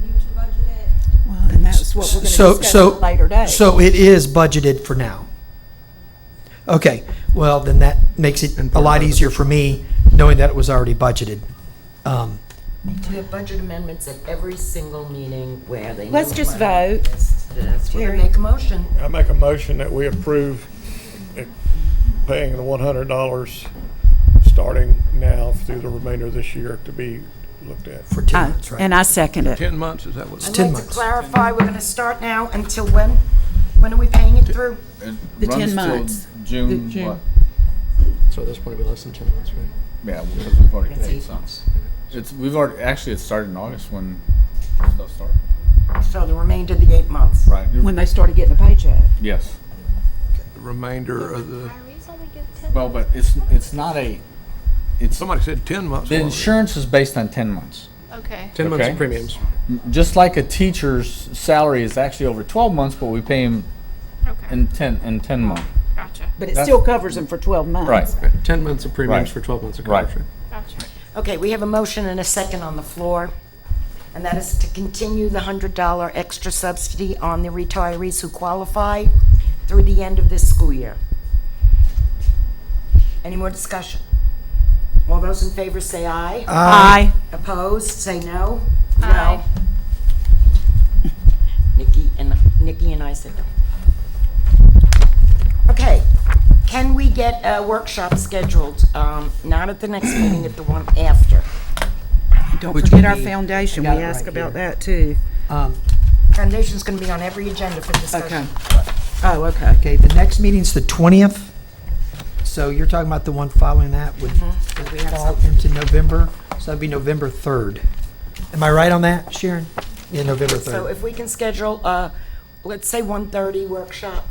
continue to budget it? Well, and that's what we're going to discuss at a later date. So it is budgeted for now. Okay, well, then that makes it a lot easier for me, knowing that it was already budgeted. We have budget amendments at every single meeting where they. Let's move just money. vote. That's where Jerry. they make a motion. I make a motion that we approve paying the $100 starting now through the remainder of this year to be looked at. For 10 months, right? And I second it. 10 months, is that what? I'd 10 like months. to clarify, we're gonna start now until when? When are we paying it through? It The runs 10 till months. June, June. what? So at this point, it'll be less than 10 months, right? Yeah, because we've already It's paid 8 some. months. It started in August when stuff started. So the remainder of the 8 months. Right. When they started getting a paycheck. Yes. The remainder of the, Retirees only get 10. Well, but it's not a, it's, somebody said 10 months. the insurance is based on 10 months. Okay. 10 months Okay. of premiums. Just like a teacher's salary is actually over 12 months, but we pay him Okay. in 10 months. Gotcha. But it still covers them for 12 months. Right. 10 months of premiums Right. for 12 months of Right. coverage. Gotcha. Okay, we have a motion and a second on the floor, and that is to continue the $100 extra subsidy on the retirees who qualify through the end of this school year. Any more discussion? All those in favor say aye. Aye. Opposed, say no. Aye. No. Nikki and I said no. Okay, can we get a workshop scheduled, not at the next meeting, at the one after? Don't Which forget would our be- foundation. I got We it asked right about here. that too. Foundation's gonna be on every agenda for Okay. discussion. Oh, okay. Okay, the next meeting's the 20th. So you're talking about the one following that would We have fall something. into November. So that'd be November 3rd. Am I right on that, Sharon? Yeah, November So 3rd. if we can schedule, let's say 1:30 workshop,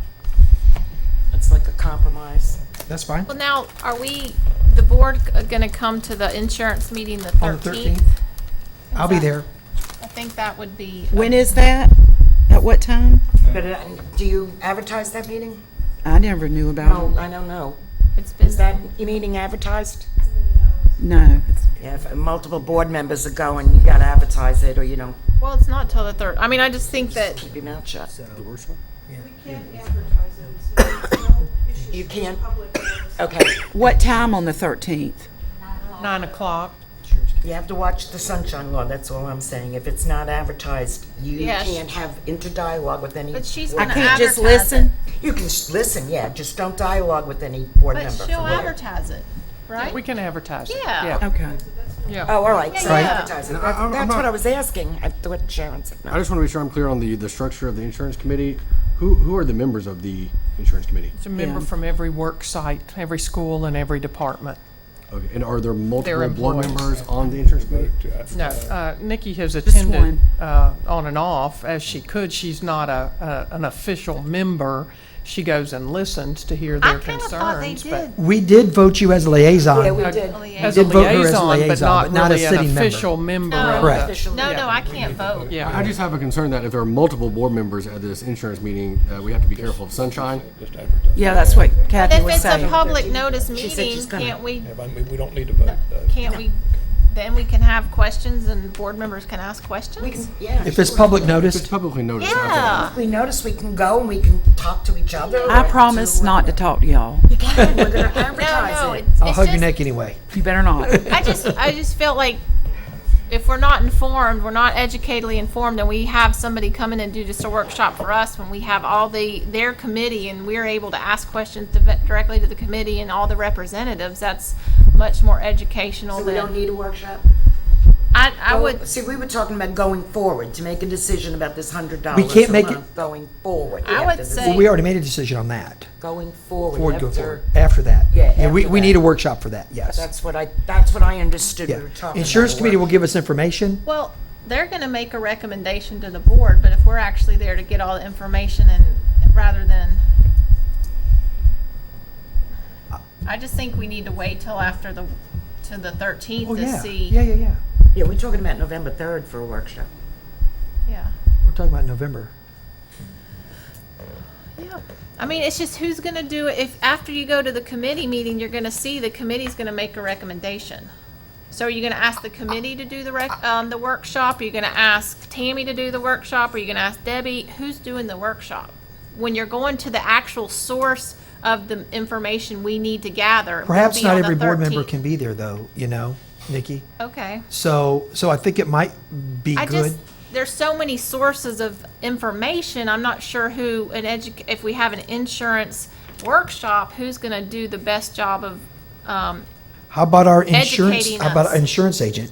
it's like a compromise. That's fine. Well, now, are we, the board gonna come to the insurance meeting the On the 13th? 13th? I'll be there. I think that would be. When is that? At what time? But do you advertise that meeting? I never knew about No, it. I don't know. It's been. Is that meeting advertised? No. Yeah, if multiple board members are going, you gotta advertise it, or you don't, Well, it's not till the 3rd. I mean, I just think that, keep your mouth shut. You You can't? Okay. What time on the 13th? 9 o'clock. You have to watch the sunshine law, that's all I'm saying. If it's not advertised, you Yes. can't have interdialogue with any. but she's board gonna I can't just advertise listen? it. You can listen, yeah, just don't dialogue with any board But member. she'll advertise it, right? We can advertise it. Yeah. Okay. Yeah. Oh, all right, so Yeah. advertise it. And I'm That's not- what I was asking. I thought Sharon said I no. just want to be sure I'm clear on the structure of the insurance committee. Who are the members of the insurance committee? It's a member Yeah. from every work site, every school, and every department. Okay, and are there multiple They're board employees. members on the insurance committee? No, Nikki has one. attended on and off as she could. She's not an official member. She goes and listens to hear I their kinda thought they concerns, but did. We did vote you as a liaison. Yeah, we did. as did a vote her as a liaison, but liaison, not but not a really an sitting member. official member. No, of Correct. the- no, I can't vote. Yeah. I just have a concern that if there are multiple board members at this insurance meeting, we have to be careful of sunshine. Yeah, that's what But Kathy if was it's a saying. public notice She said meeting, she's gonna- can't we, We don't need to vote. can't we, then we can have questions and board members can ask We questions? can, yeah. If it's public If it's noticed, publicly noticed. Yeah. We notice we can go and we can talk to each other. I promise not to talk to y'all. You can, we're gonna No, advertise no, it. I'll it's hug your just, neck anyway. You better not. I just felt like if we're not informed, we're not educatedly informed, and we have somebody come in and do just a workshop for us when we have all their committee and we're able to ask questions directly to the committee and all the representatives, that's much more educational So we don't than, need a workshop? I would, See, we were talking about going forward, to make a decision about this $100 We can't a make month, going forward. I would after this. say- Well, we already made a decision on that. Going forward Forward, go after, forward. After that. Yeah, we after need that. a workshop for that, yes. that's what I understood we Yeah. were talking about. Insurance committee will give us information. well, they're gonna make a recommendation to the board, but if we're actually there to get all the information and rather than, I just think we need to wait till after the 13th Oh, to yeah. see. Yeah. Yeah, we're talking about November 3rd for a workshop. Yeah. We're talking about November. Yeah. I mean, it's just who's gonna do it. If after you go to the committee meeting, you're gonna see the committee's gonna make a recommendation. So are you gonna ask the committee to do the workshop? Are you gonna ask Tammy to do the workshop? Are you gonna ask Debbie? Who's doing the workshop? When you're going to the actual source of the information we need to gather. will Perhaps be not on the every board member 13th. can be there though, Nikki. Okay. So I think it might be I good. just, there's so many sources of information, I'm not sure who, if we have an insurance workshop, who's gonna do the best job of, How about our insurance, educating how about us. our insurance agent?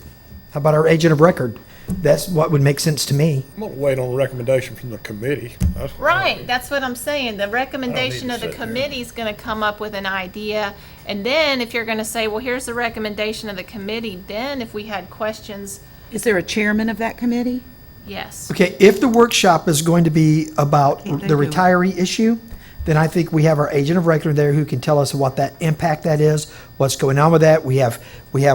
How about our agent of record? That's what would make sense to me. I'm gonna wait on a recommendation from the committee. right, that's what I'm saying, the recommendation to of the sit there. committee's gonna come up with an idea, and then if you're gonna say, well, here's the recommendation of the committee, then if we had questions, Is there a chairman of that committee? yes. Okay, if the workshop is going to be about Can't the think of it. retiree issue, then I think we have our agent of record there who can tell us what that impact that is, what's going on with that. We have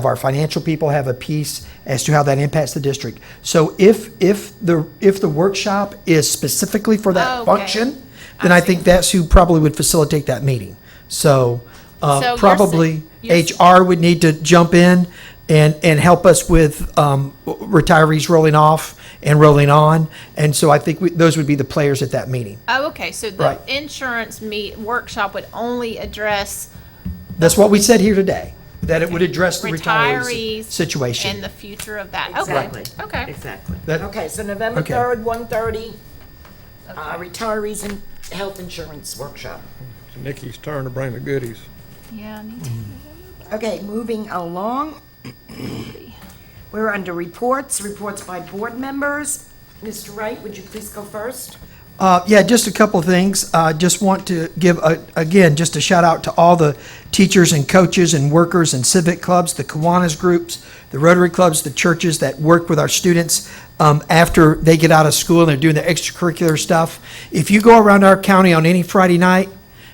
our financial people have a piece as to how that impacts the district. So if the workshop is specifically for that Okay. function, then I I see. think that's who probably would facilitate that meeting. So So you're probably you're HR would need to jump in and help us with retirees rolling off and rolling on. And so I think those would be the players at that meeting. Oh, okay, so the Right. insurance workshop would only address That's what we said here today, that it would address the retirees retirees situation. and the future of that. Exactly. Okay, okay. Exactly. That- Okay, so November Okay. 3rd, 1:30, retirees and health insurance workshop. It's Nikki's turn to bring the goodies. Yeah, I need to. Okay, moving along. We're under reports by board members. Mr. Wright, would you please go first? Yeah, just a couple of things. Just want to give, again, just a shout out to all the teachers and coaches and workers and civic clubs, the Kiwanis groups, the Rotary clubs, the churches that work with our students after they get out of school and they're doing their extracurricular stuff. If you go around our county on any Friday night,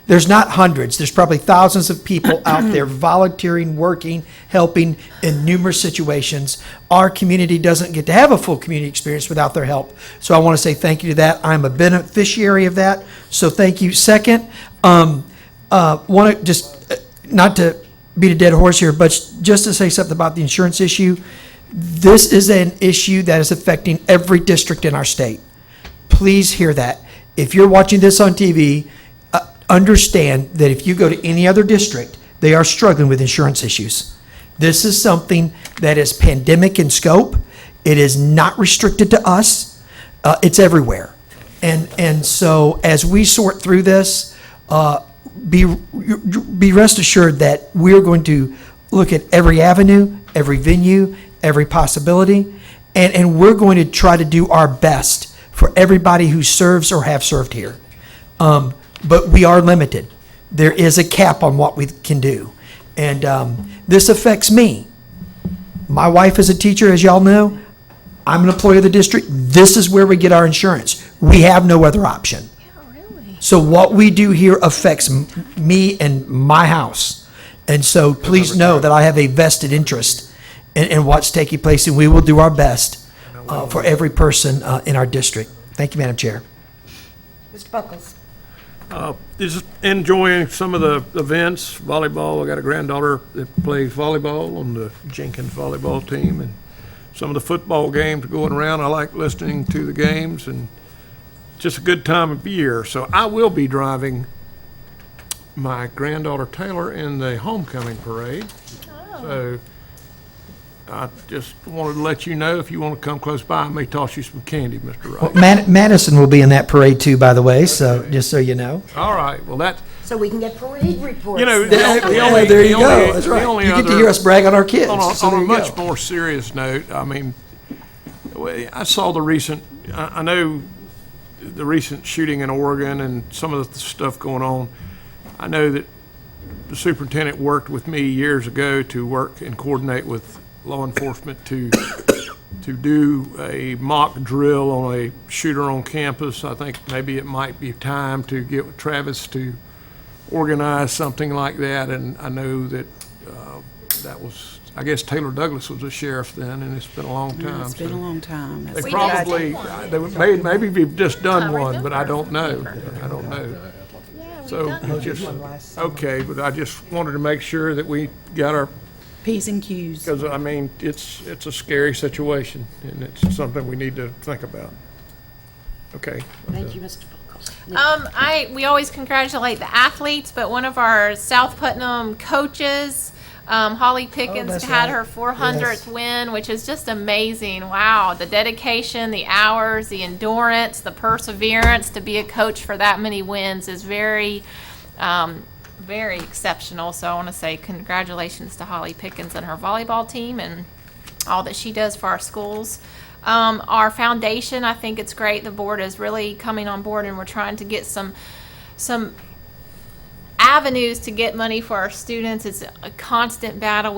there's not hundreds, there's probably thousands of people out there volunteering, working, helping in numerous situations. Our community doesn't get to have a full community experience without their help. So I want to say thank you to that. I'm a beneficiary of that, so thank you. Second, want to just, not to beat a dead horse here, but just to say something about the insurance issue. This is an issue that is affecting every district in our state. Please hear that. If you're watching this on TV, understand that if you go to any other district, they are struggling with insurance issues. This is something that is pandemic in scope. It is not restricted to us. It's everywhere. And so as we sort through this, be rest assured that we're going to look at every avenue, every venue, every possibility, and we're going to try to do our best for everybody who serves or have served here. But we are limited. There is a cap on what we can do. And this affects me. My wife is a teacher, as y'all know. I'm an employee of the district. This is where we get our insurance. We have no other option. So what we do here affects me and my house. And so please know that I have a vested interest in what's taking place, and we will do our best for every person in our district. Thank you, Madam Chair. Mr. Buckles? Just enjoying some of the events, volleyball. I got a granddaughter that plays volleyball on the Jenkins volleyball team, and some of the football games going around. I like listening to the games, and just a good time of year. So I will be driving my granddaughter Taylor in the homecoming parade. So I just wanted to let you know, if you want to come close by, I may toss you some candy, Mr. Wright. Well, Madison will be in that parade too, by the way, so just so you know. All right, well, that's, So we can get parade reports. you know, now. There you go, that's right. You get to hear us brag on our kids. so On there a you much go. more serious note, I mean, I saw the recent, I know the recent shooting in Oregon and some of the stuff going on. I know that the superintendent worked with me years ago to work and coordinate with law enforcement to do a mock drill on a shooter on campus. I think maybe it might be time to get with Travis to organize something like that. And I know that that was, I guess Taylor Douglas was a sheriff then, and it's been a long time. It's been a long time. They We probably, maybe we've just done one, but I don't know. I don't know. So, it's just, okay, but I just wanted to make sure that we got our, P's and Q's. because, I mean, it's a scary situation, and it's something we need to think about. Okay. Thank you, Mr. Buckles. We always congratulate the athletes, but one of our South Putnam coaches, Holly Pickens, that's had right. her 400th win, which is just amazing. Wow, the dedication, the hours, the endurance, the perseverance to be a coach for that many wins is very, very exceptional. So I want to say congratulations to Holly Pickens and her volleyball team and all that she does for our schools. Our foundation, I think it's great. The board is really coming on board, and we're trying to get some avenues to get money for our students. It's a constant battle.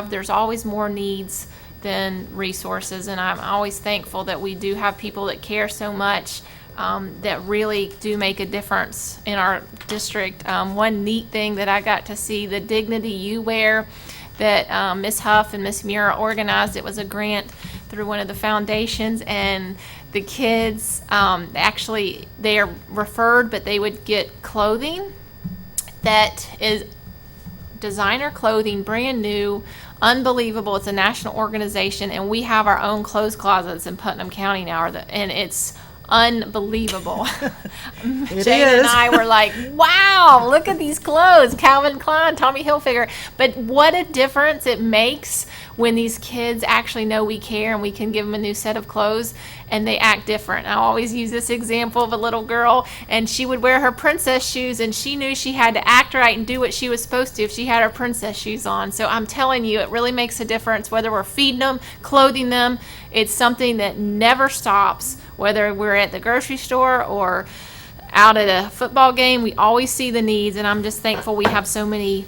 There's always more needs than resources, and I'm always thankful that we do have people that care so much, that really do make a difference in our district. One neat thing that I got to see, the Dignity You Wear that Ms. Huff and Ms. Mura organized. It was a grant through one of the foundations, and the kids, actually, they are referred, but they would get clothing that is designer clothing, brand new, unbelievable. It's a national organization, and we have our own clothes closets in Putnam County now, and it's unbelievable. Jane and I were like, wow, look at these clothes, Calvin Klein, Tommy Hilfiger. But what a difference it makes when these kids actually know we care and we can give them a new set of clothes and they act different. I always use this example of a little girl, and she would wear her princess shoes, and she knew she had to act right and do what she was supposed to if she had her princess shoes on. So I'm telling you, it really makes a difference whether we're feeding them, clothing them. It's something that never stops, whether we're at the grocery store or out at a football game. We always see the needs, and I'm just thankful we have so many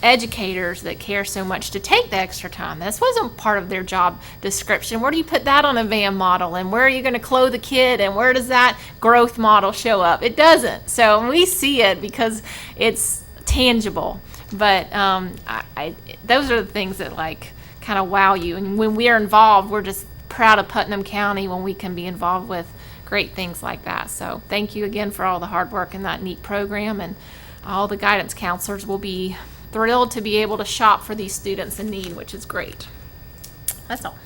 educators that care so much to take the extra time. This wasn't part of their job description. Where do you put that on a VAM model, and where are you going to clothe a kid, and where does that growth model show up? It doesn't. So we see it because it's tangible. But those are the things that like kind of wow you. And when we are involved, we're just proud of Putnam County when we can be involved with great things like that. So thank you again for all the hard work in that neat program, and all the guidance counselors will be thrilled to be able to shop for these students in need, which is great. That's all.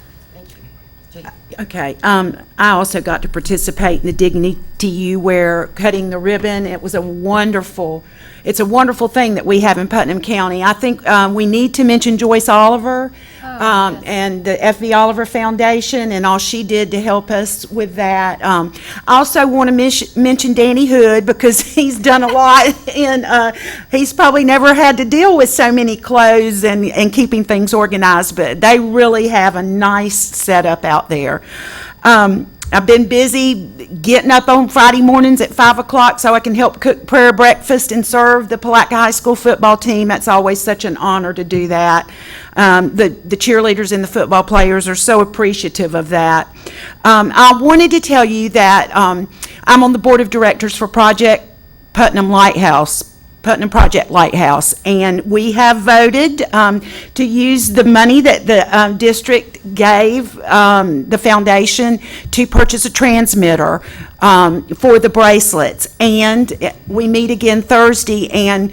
Okay, I also got to participate in the Dignity You Wear cutting the ribbon. It's a wonderful thing that we have in Putnam County. I think we need to mention Joyce Oliver and the F.V. Oliver Foundation and all she did to help us with that. I also want to mention Danny Hood because he's done a lot, and he's probably never had to deal with so many clothes and keeping things organized, but they really have a nice setup out there. I've been busy getting up on Friday mornings at 5 o'clock so I can help cook prayer breakfast and serve the Palatka High School football team. That's always such an honor to do that. The cheerleaders and the football players are so appreciative of that. I wanted to tell you that I'm on the board of directors for Project Putnam Project Lighthouse, and we have voted to use the money that the district gave the foundation to purchase a transmitter for the bracelets. And we meet again Thursday, and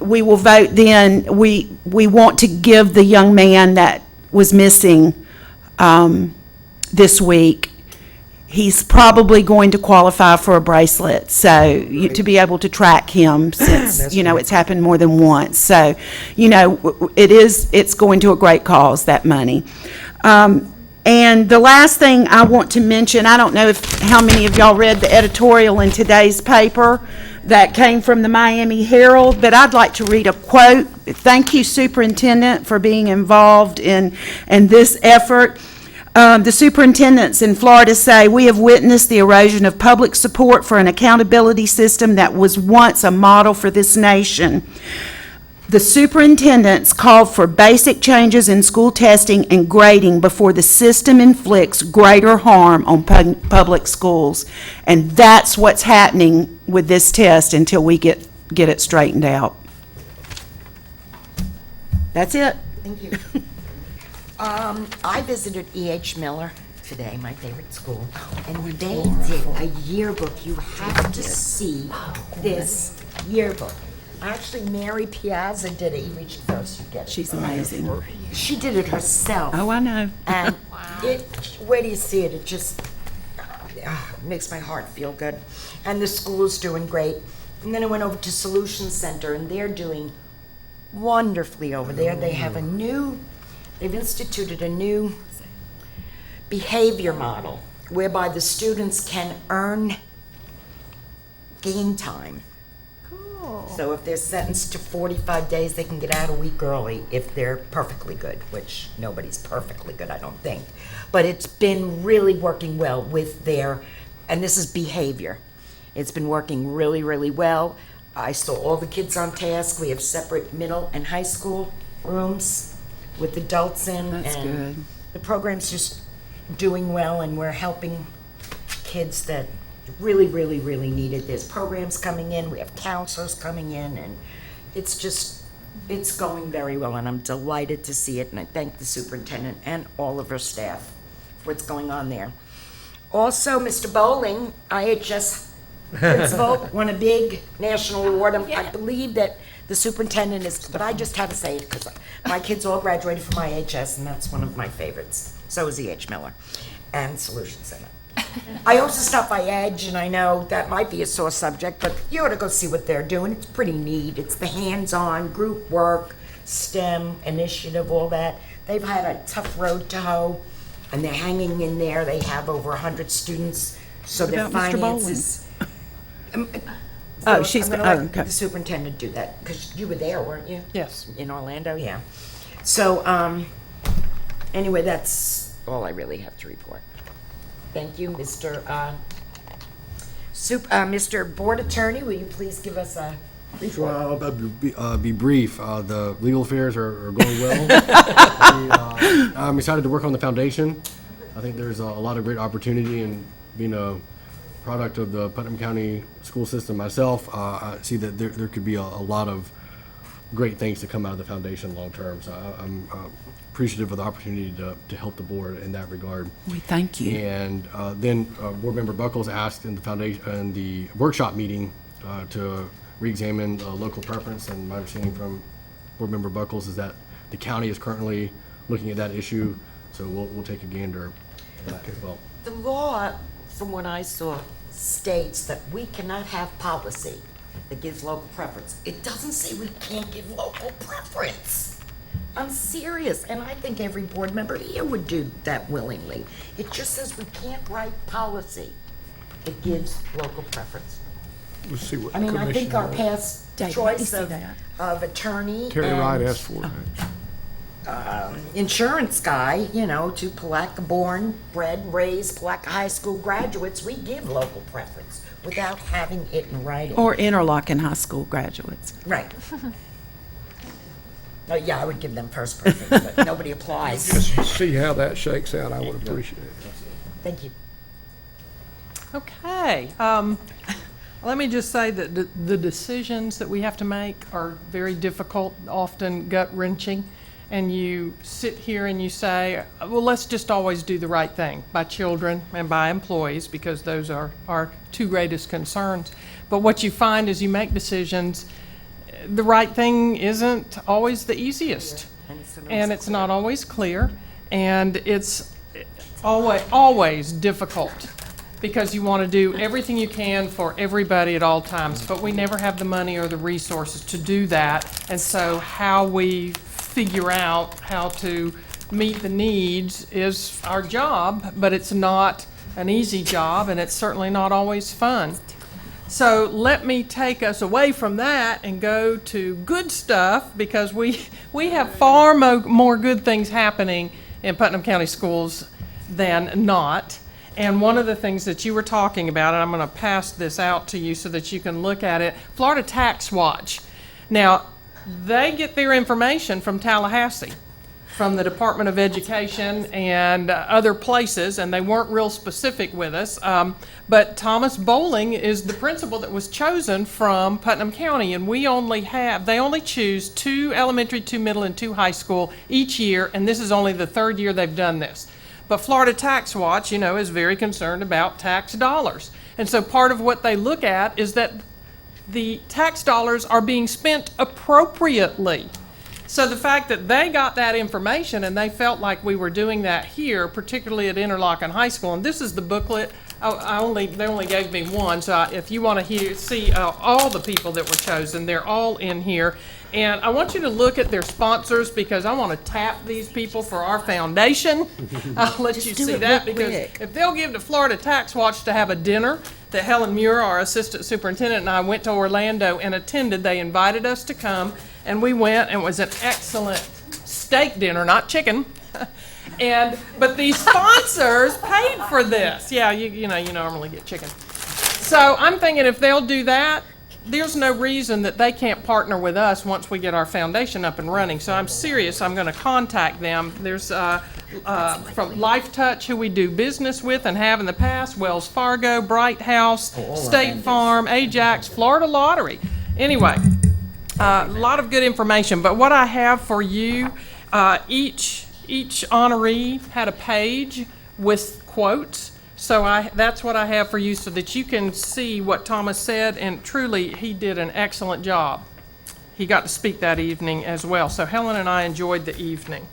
we will vote then. We want to give the young man that was missing this week. He's probably going to qualify for a bracelet, so to be able to track him since, it's happened more than once. So, it's going to a great cause, that money. And the last thing I want to mention, I don't know how many of y'all read the editorial in today's paper that came from the Miami Herald, but I'd like to read a quote. Thank you, Superintendent, for being involved in this effort. The superintendents in Florida say, "We have witnessed the erosion of public support for an accountability system that was once a model for this nation. The superintendents called for basic changes in school testing and grading before the system inflicts greater harm on public schools." And that's what's happening with this test until we get it straightened out. That's it. Thank you. I visited E.H. Miller today, my favorite school, and they did a yearbook. You have to see this yearbook. Actually, Mary Piazza did it. You reach first, you get it. She's amazing. She did it herself. Oh, I know. And where do you see it? It just makes my heart feel good. And the school is doing great. And then I went over to Solution Center, and they're doing wonderfully over there. They have they've instituted a new behavior model whereby the students can earn gain time. Cool. So if they're sentenced to 45 days, they can get out a week early if they're perfectly good, which nobody's perfectly good, I don't think. But it's been really working well with and this is behavior. It's been working really, really well. I saw all the kids on task. We have separate middle and high school rooms with adults in. That's and good. The program's just doing well, and we're helping kids that really, really, really need it. There's programs coming in, we have counselors coming in, and it's going very well, and I'm delighted to see it, and I thank the superintendent and all of her staff for what's going on there. Also, Mr. Bowling, IHS principal, won a big national award. I believe that The superintendent is, but I just had to say it because my kids all graduated from IHS, and that's one of my favorites. So is E.H. Miller and Solution Center. I also stopped by Edge, and I know that might be a sore subject, but you ought to go see what they're doing. It's pretty neat. It's the hands-on group work, STEM initiative, all that. They've had a tough road to hoe, and they're hanging in there. They have over 100 students, so What their about Mr. Bowling? finances. Oh, she's I'm gonna oh, let okay. the superintendent do that, because you were there, weren't you? Yes. In Orlando, yeah. So, anyway, that's all I really have to report. Thank you, Mr. Mr. Board Attorney, will you please give us a report? I'll be brief. The legal affairs are going well. I'm excited to work on the foundation. I think there's a lot of great opportunity in being a product of the Putnam County school system myself. I see that there could be a lot of great things to come out of the foundation long term. So I'm appreciative of the opportunity to help the board in that regard. We thank you. And then Board Member Buckles asked in the foundation, in the workshop meeting, to re-examine local preference. And my understanding from Board Member Buckles is that the county is currently looking at that issue. So we'll take a gander at that as well. The law, from what I saw, states that we cannot have policy that gives local preference. It doesn't say we can't give local preference. I'm serious, and I think every board member here would do that willingly. It just says we can't write policy that gives local preference. We'll see what I mean, I think our Commissioner past Dave, let me choice see of that. attorney Terry Wright and asked for it. insurance guy, you know, to Palaca-born, bred, raised Palaca High School graduates, we give local preference without having it in writing. Or Interlochen High School graduates. Right. Oh, yeah, I would give them first preference, but nobody applies. Just see how that shakes out. I would appreciate it. Thank you. Okay. Let me just say that the decisions that we have to make are very difficult, often gut-wrenching. And you sit here and you say, well, let's just always do the right thing by children and by employees, because those are our two greatest concerns. But what you find is you make decisions, the right thing isn't always the easiest. And it's not always clear. And it's always difficult, because you want to do everything you can for everybody at all times, but we never have the money or the resources to do that. And so how we figure out how to meet the needs is our job, but it's not an easy job, and it's certainly not always fun. So let me take us away from that and go to good stuff, because we have far more good things happening in Putnam County Schools than not. And one of the things that you were talking about, and I'm going to pass this out to you so that you can look at it, Florida Tax Watch. Now, they get their information from Tallahassee, from the Department of Education and other places, and they weren't real specific with us. But Thomas Bowling is the principal that was chosen from Putnam County, and they only choose 2 elementary, 2 middle, and 2 high school each year, and this is only the 3rd year they've done this. But Florida Tax Watch, is very concerned about tax dollars. And so part of what they look at is that the tax dollars are being spent appropriately. So the fact that they got that information and they felt like we were doing that here, particularly at Interlochen High School, and this is the booklet. They only gave me one, so if you want to see all the people that were chosen, they're all in here. And I want you to look at their sponsors, because I want to tap these people for our foundation. I'll let you see that, because if they'll give to Florida Tax Watch to have a dinner that Helen Muir, our assistant superintendent, and I went to Orlando and attended, they invited us to come, and we went, and it was an excellent steak dinner, not chicken. But these sponsors paid for this. Yeah, you normally get chicken. So I'm thinking if they'll do that, there's no reason that they can't partner with us once we get our foundation up and running. So I'm serious. I'm going to contact them. There's from Life Touch, who we do business with and have in the past, Wells Fargo, Bright House, State Farm, Ajax, Florida Lottery. Anyway, a lot of good information. But what I have for you, each honoree had a page with quotes. So that's what I have for you, so that you can see what Thomas said, and truly, he did an excellent job. he got to speak that evening as well. So Helen and I enjoyed the evening.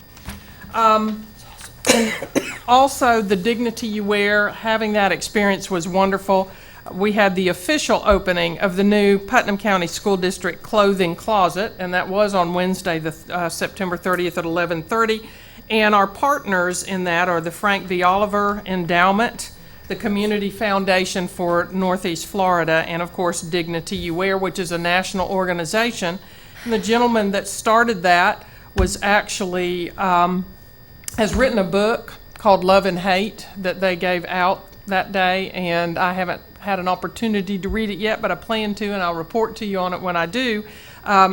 Also, the dignity you wear, having that experience was wonderful. We had the official opening of the new Putnam County School District Clothing Closet, and that was on Wednesday, September 30th at 11:30. And our partners in that are the Frank V. Oliver Endowment, the Community Foundation for Northeast Florida, and of course Dignity You Wear, which is a national organization. And the gentleman that started that was actually, has written a book called Love and Hate that they gave out that day, and I haven't had an opportunity to read it yet, but I plan to, and I'll report to you on it when I do.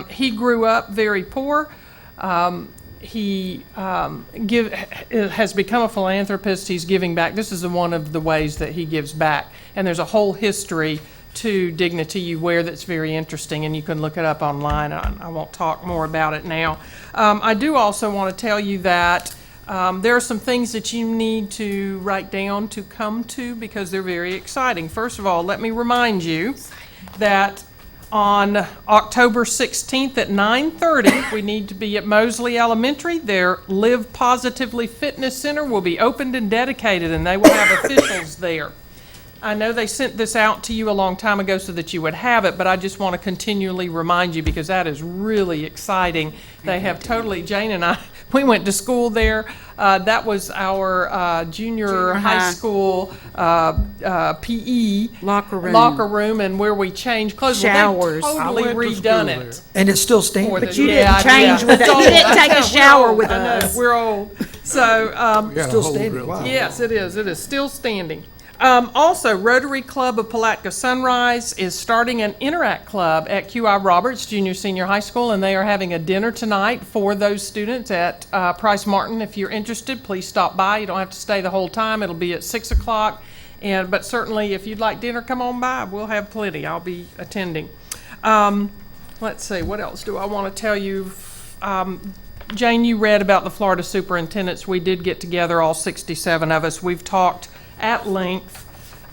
He grew up very poor. He has become a philanthropist. He's giving back. This is one of the ways that he gives back, and there's a whole history to Dignity You Wear that's very interesting, and you can look it up online. I won't talk more about it now. I do also want to tell you that there are some things that you need to write down to come to because they're very exciting. First of all, let me remind you that on October 16th at 9:30, we need to be at Mosley Elementary. Their Live Positively Fitness Center will be opened and dedicated, and they will have officials there. I know they sent this out to you a long time ago so that you would have it, but I just want to continually remind you because that is really exciting. They have totally, Jane and I, we went to school there. That was our junior high school PE locker room, and where we changed clothes. Showers. Well, they've totally I went to school redone there. it. And it's still standing. But you didn't change with us. You didn't take a shower with us. We're old. So, We got a Still whole standing. drill. Wow. yes, it is. It is still standing. Also, Rotary Club of Palatka Sunrise is starting an Interact Club at QI Roberts Junior Senior High School, and they are having a dinner tonight for those students at Price Martin. If you're interested, please stop by. You don't have to stay the whole time. It'll be at 6 o'clock. But certainly, if you'd like dinner, come on by. We'll have plenty. I'll be attending. Let's see, what else do I want to tell you? Jane, you read about the Florida superintendents. We did get together, all 67 of us. We've talked at length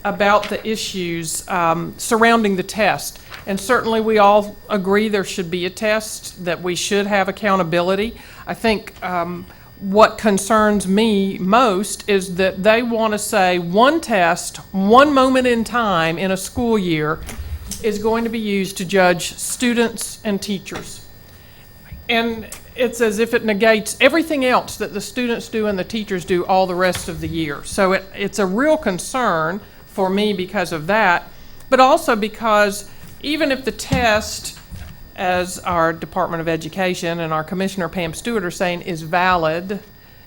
about the issues surrounding the test. And certainly we all agree there should be a test, that we should have accountability. I think what concerns me most is that they want to say one test, one moment in time in a school year is going to be used to judge students and teachers. And it's as if it negates everything else that the students do and the teachers do all the rest of the year. So it's a real concern for me because of that, but also because even if the test, as our Department of Education and our Commissioner Pam Stewart are saying, is valid,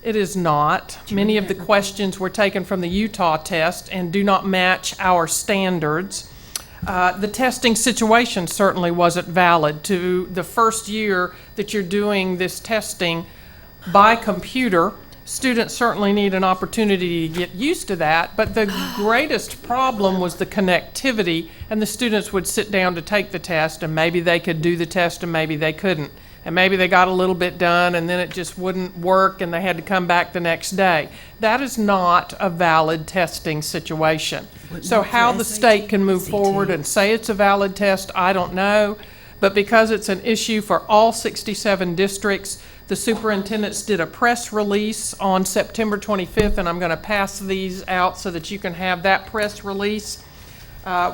it is not. Many of the questions were taken from the Utah test and do not match our standards. The testing situation certainly wasn't valid. To the first year that you're doing this testing by computer, students certainly need an opportunity to get used to that, but the greatest problem was the connectivity, and the students would sit down to take the test, and maybe they could do the test and maybe they couldn't. And maybe they got a little bit done and then it just wouldn't work and they had to come back the next day. That is not a valid testing situation. So how the state can move forward and say it's a valid test, I don't know. But because it's an issue for all 67 districts, the superintendents did a press release on September 25th, and I'm going to pass these out so that you can have that press release.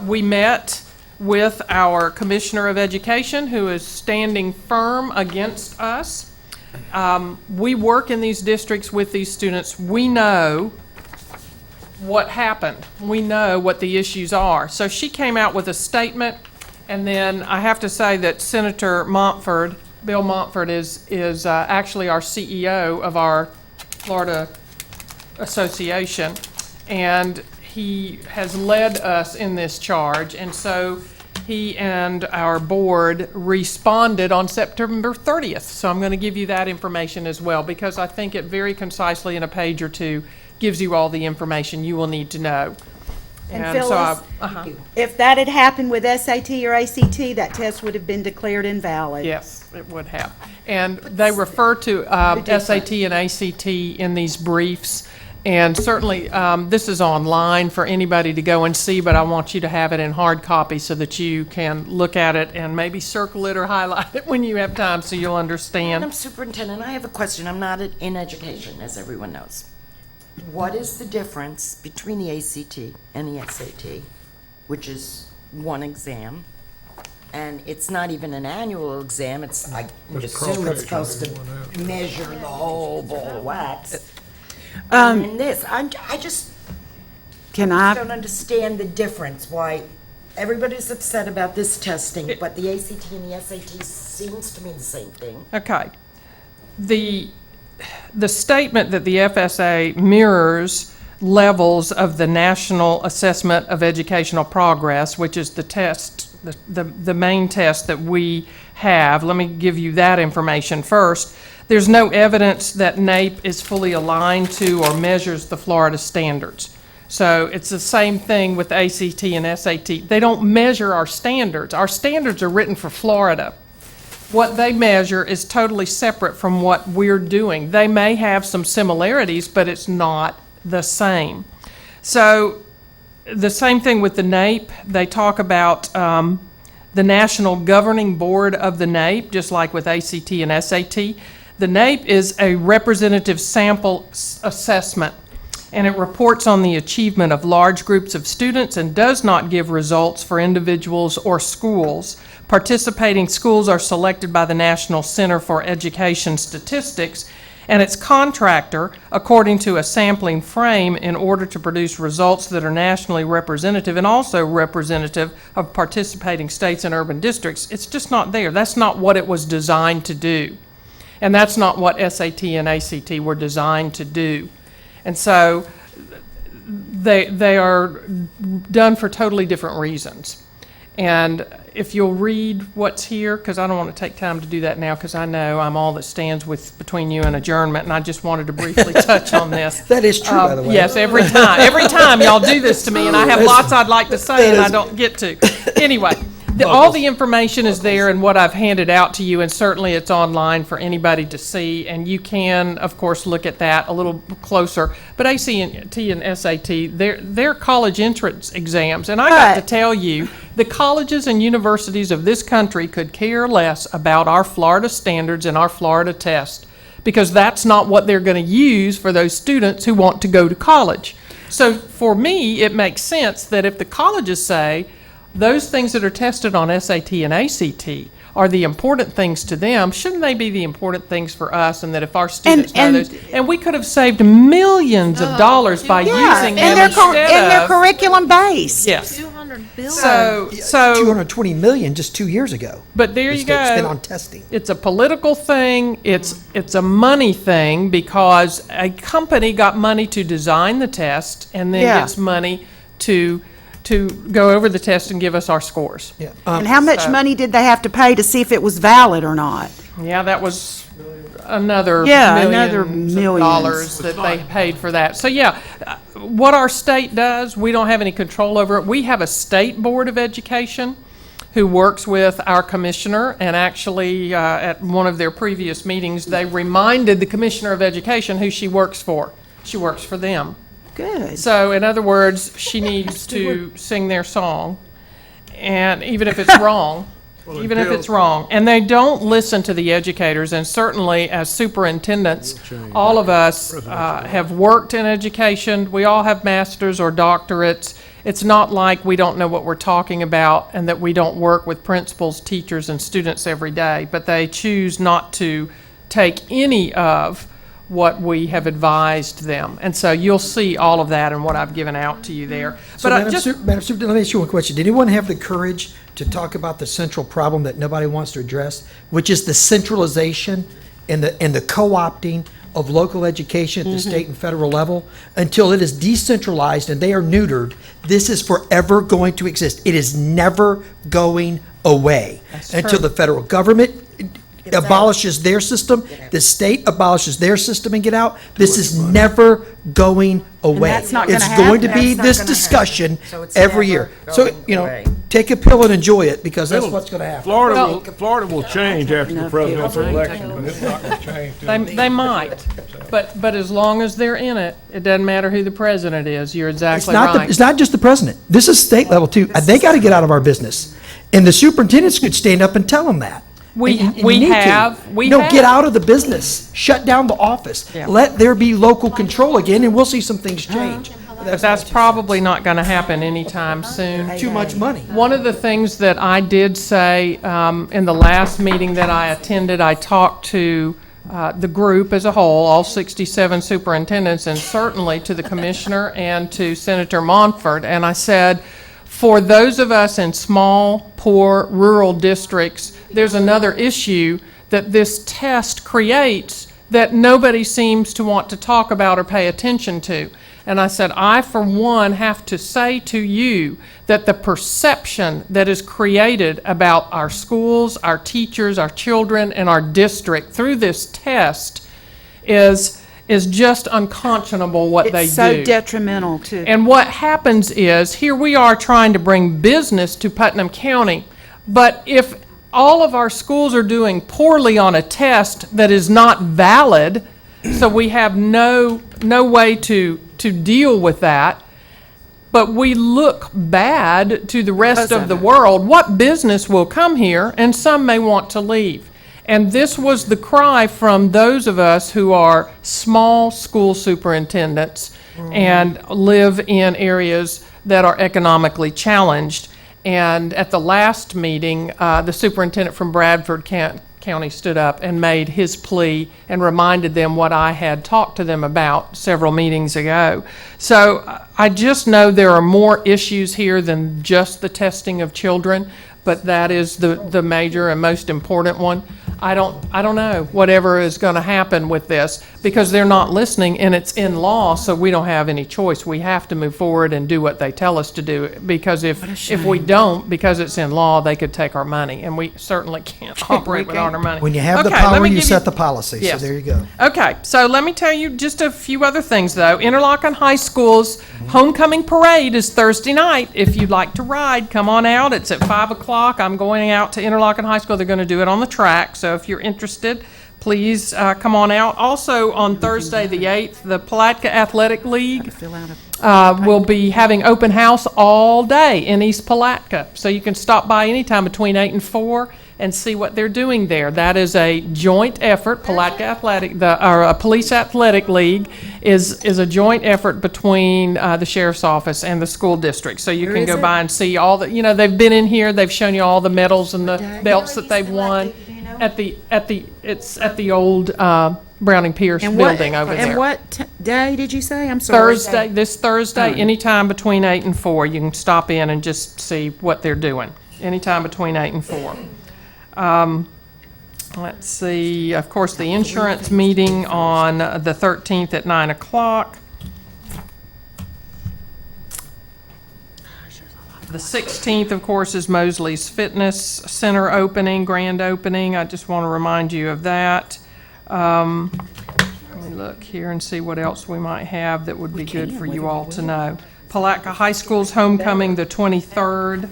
We met with our Commissioner of Education, who is standing firm against us. We work in these districts with these students. We know what happened. We know what the issues are. So she came out with a statement, and then I have to say that Senator Montford, Bill Montford, is actually our CEO of our Florida Association, and he has led us in this charge, and so he and our board responded on September 30th. So I'm going to give you that information as well, because I think it very concisely in a page or two gives you all the information you will need to know. And so Phyllis, if that had happened with SAT or ACT, that test would have been declared invalid. Yes, it would have. And they refer to SAT and ACT in these briefs And certainly, this is online for anybody to go and see, but I want you to have it in hard copy so that you can look at it and maybe circle it or highlight it when you have time so you'll understand. Madam Superintendent, I have a question. I'm not in education, as everyone knows. What is the difference between the ACT and the SAT, which is one exam? And it's not even an annual exam. It's, I would assume it's supposed to measure the whole ball of wax. In this, I just Can I? don't understand the difference, why everybody's upset about this testing, but the ACT and the SAT seems to mean the same thing. Okay. The statement that the FSA mirrors levels of the National Assessment of Educational Progress, which is the test, the main test that we have. Let me give you that information first. There's no evidence that NAEP is fully aligned to or measures the Florida standards. So it's the same thing with ACT and SAT. They don't measure our standards. Our standards are written for Florida. What they measure is totally separate from what we're doing. They may have some similarities, but it's not the same. So the same thing with the NAEP. They talk about the National Governing Board of the NAEP, just like with ACT and SAT. The NAEP is a representative sample assessment, and it reports on the achievement of large groups of students and does not give results for individuals or schools. Participating schools are selected by the National Center for Education Statistics and its contractor according to a sampling frame in order to produce results that are nationally representative and also representative of participating states and urban districts. It's just not there. That's not what it was designed to do. And that's not what SAT and ACT were designed to do. And so they are done for totally different reasons. And if you'll read what's here, because I don't want to take time to do that now, because I know I'm all that stands between you and adjournment, and I just wanted to briefly touch on this. That is true, by the way. Yes, every time y'all do this to me, and I have lots I'd like to say, and I don't get to. Anyway, all the information is there in what I've handed out to you, and certainly it's online for anybody to see, and you can, of course, look at that a little closer. But ACT and SAT, they're college entrance exams, and I got to tell you, the colleges and universities of this country could care less about our Florida standards and our Florida test, because that's not what they're going to use for those students who want to go to college. So for me, it makes sense that if the colleges say, those things that are tested on SAT and ACT are the important things to them, shouldn't they be the important things for us? And that if our students know those, and we could have saved millions of dollars by using them instead in their curriculum base. Yes. 200 billion. So 220 million just 2 years ago. But there you go. Spent on testing. It's a political thing. It's a money thing, because a company got money to design the test and then gets money to go over the test and give us our scores. Yeah. And how much money did they have to pay to see if it was valid or not? Yeah, that was another millions of dollars that they paid for that. So what our state does, we don't have any control over it. We have a state board of education who works with our commissioner, and actually at one of their previous meetings, they reminded the commissioner of education who she works for. She works for them. Good. So, in other words, she needs to sing their song, and even if it's wrong, and they don't listen to the educators, and certainly as superintendents, all of us have worked in education. We all have masters or doctorates. It's not like we don't know what we're talking about and that we don't work with principals, teachers, and students every day, but they choose not to take any of what we have advised them. And so you'll see all of that in what I've given out to you there. So, Madam Superintendent, let me ask you one question. Did anyone have the courage to talk about the central problem that nobody wants to address, which is the centralization and the co-opting of local education at the state and federal level? Until it is decentralized and they are neutered, this is forever going to exist. It is never going away until the federal government abolishes their system, the state abolishes their system and get out. This is never going away. that's not It's gonna going to happen. be That's not this gonna discussion happen. So it's every never year. So, going away. take a pill and enjoy it, because that's what's going to happen. Florida will change after the presidential election, but it's not going to change. They might, but as long as they're in it, it doesn't matter who the president is. You're It's exactly not, right. it's not just the president. This is state level too. They got to get out of our business. And the superintendents could stand up and tell them that. We And you we need to. have we No, have. get out of the business. Shut down the office. Yeah. Let there be local control again, and we'll see some things change. But that's probably not going to happen anytime soon. Too much money. One of the things that I did say in the last meeting that I attended, I talked to the group as a whole, all 67 superintendents, and certainly to the commissioner and to Senator Montfort, and I said, for those of us in small, poor, rural districts, there's another issue that this test creates that nobody seems to want to talk about or pay attention to. And I said, I, for one, have to say to you that the perception that is created about our schools, our teachers, our children, and our district through this test is just unconscionable what they It's do. so detrimental to. And what happens is, here we are trying to bring business to Putnam County, but if all of our schools are doing poorly on a test that is not valid, so we have no way to deal with that, but we look bad to the rest of the world, what business will come here? And some may want to leave. And this was the cry from those of us who are small school superintendents and live in areas that are economically challenged. And at the last meeting, the superintendent from Bradford County stood up and made his plea and reminded them what I had talked to them about several meetings ago. So I just know there are more issues here than just the testing of children, but that is the major and most important one. I don't know whatever is going to happen with this, because they're not listening, and it's in law, so we don't have any choice. We have to move forward and do what they tell us to do, because if we don't, because it's in law, they could take our money, and we certainly can't operate without our money. When you have the Okay, let power, me you give set the policy. So Yes. there you go. Okay, so let me tell you just a few other things, though. Interlochen High School's homecoming parade is Thursday night. If you'd like to ride, come on out. It's at 5 o'clock. I'm going out to Interlochen High School. They're going to do it on the track, so if you're interested, please come on out. Also, on Thursday, the 8th, the Palatka Athletic League will be having open house all day in East Palatka. So you can stop by anytime between 8 and 4 and see what they're doing there. That is a joint effort. Palatka Athletic, Police Athletic League is a joint effort between the sheriff's office and the school district. So you Where can is go it? by and see all the, they've been in here, they've shown you all the medals and the belts that they've won it's at the old Browning Pierce And what, building over there. and what day did you say? I'm sorry. This Thursday, anytime between 8 and 4, you can stop in and just see what they're doing. Anytime between 8 and 4. Let's see, of course, the insurance meeting on the 13th at 9 o'clock. The 16th, of course, is Mosley's Fitness Center opening, grand opening. I just want to remind you of that. Let me look here and see what else we might have that would be good for you all to know. Palatka High School's homecoming, the 23rd.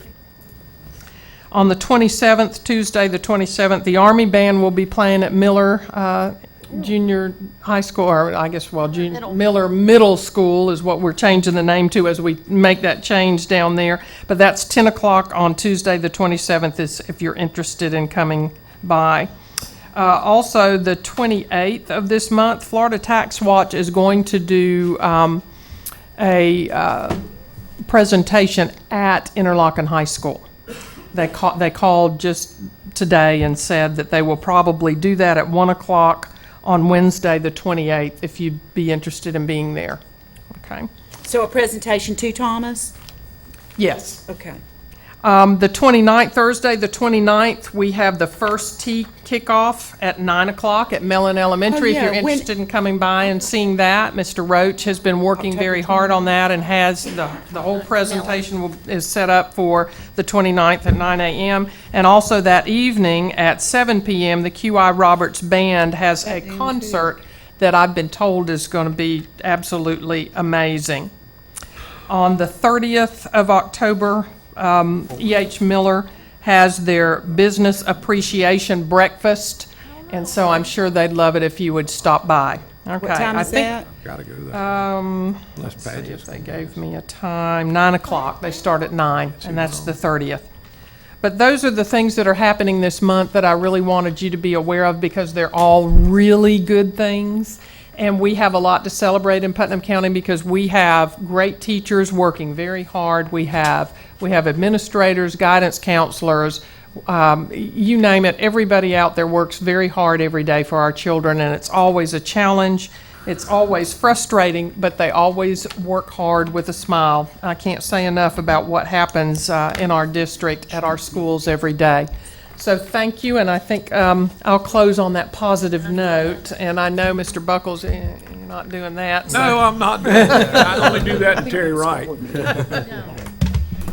On the 27th, Tuesday, the 27th, the Army Band will be playing at Miller Junior High School, or I guess, Miller Middle School is what we're changing the name to as we make that change down there. But that's 10 o'clock on Tuesday, the 27th, is if you're interested in coming by. Also, the 28th of this month, Florida Tax Watch is going to do a presentation at Interlochen High School. They called just today and said that they will probably do that at 1 o'clock on Wednesday, the 28th, if you'd be interested in being there. Okay? So a presentation to Thomas? Yes. Okay. The 29th, Thursday, the 29th, we have the first tee kickoff at 9 o'clock at Mellon Elementary. Oh, yeah. If you're interested in coming by and seeing that, Mr. Roach has been working very hard on that and has the whole presentation is set up for the 29th at 9 a.m. And also that evening at 7 p.m., the QI Roberts Band has a concert that I've been told is going to be absolutely amazing. On the 30th of October, E.H. Miller has their Business Appreciation Breakfast, and so I'm sure they'd love it if you would stop by. Okay. What time I is think- that? Gotta go to that. Let's Unless see Patty's if they gave me a time, 9 o'clock. They start at 9, and that's the 30th. But those are the things that are happening this month that I really wanted you to be aware of because they're all really good things. And we have a lot to celebrate in Putnam County because we have great teachers working very hard. We have administrators, guidance counselors, you name it. Everybody out there works very hard every day for our children, and it's always a challenge. It's always frustrating, but they always work hard with a smile. I can't say enough about what happens in our district at our schools every day. So thank you, and I think I'll close on that positive note. And I know, Mr. Buckles, you're not doing that. so- No, I'm not doing that. I only do that to Terry Wright.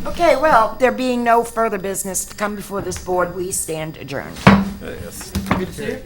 Okay, well, there being no further business to come before this board, we stand adjourned. Yes. Good to see you.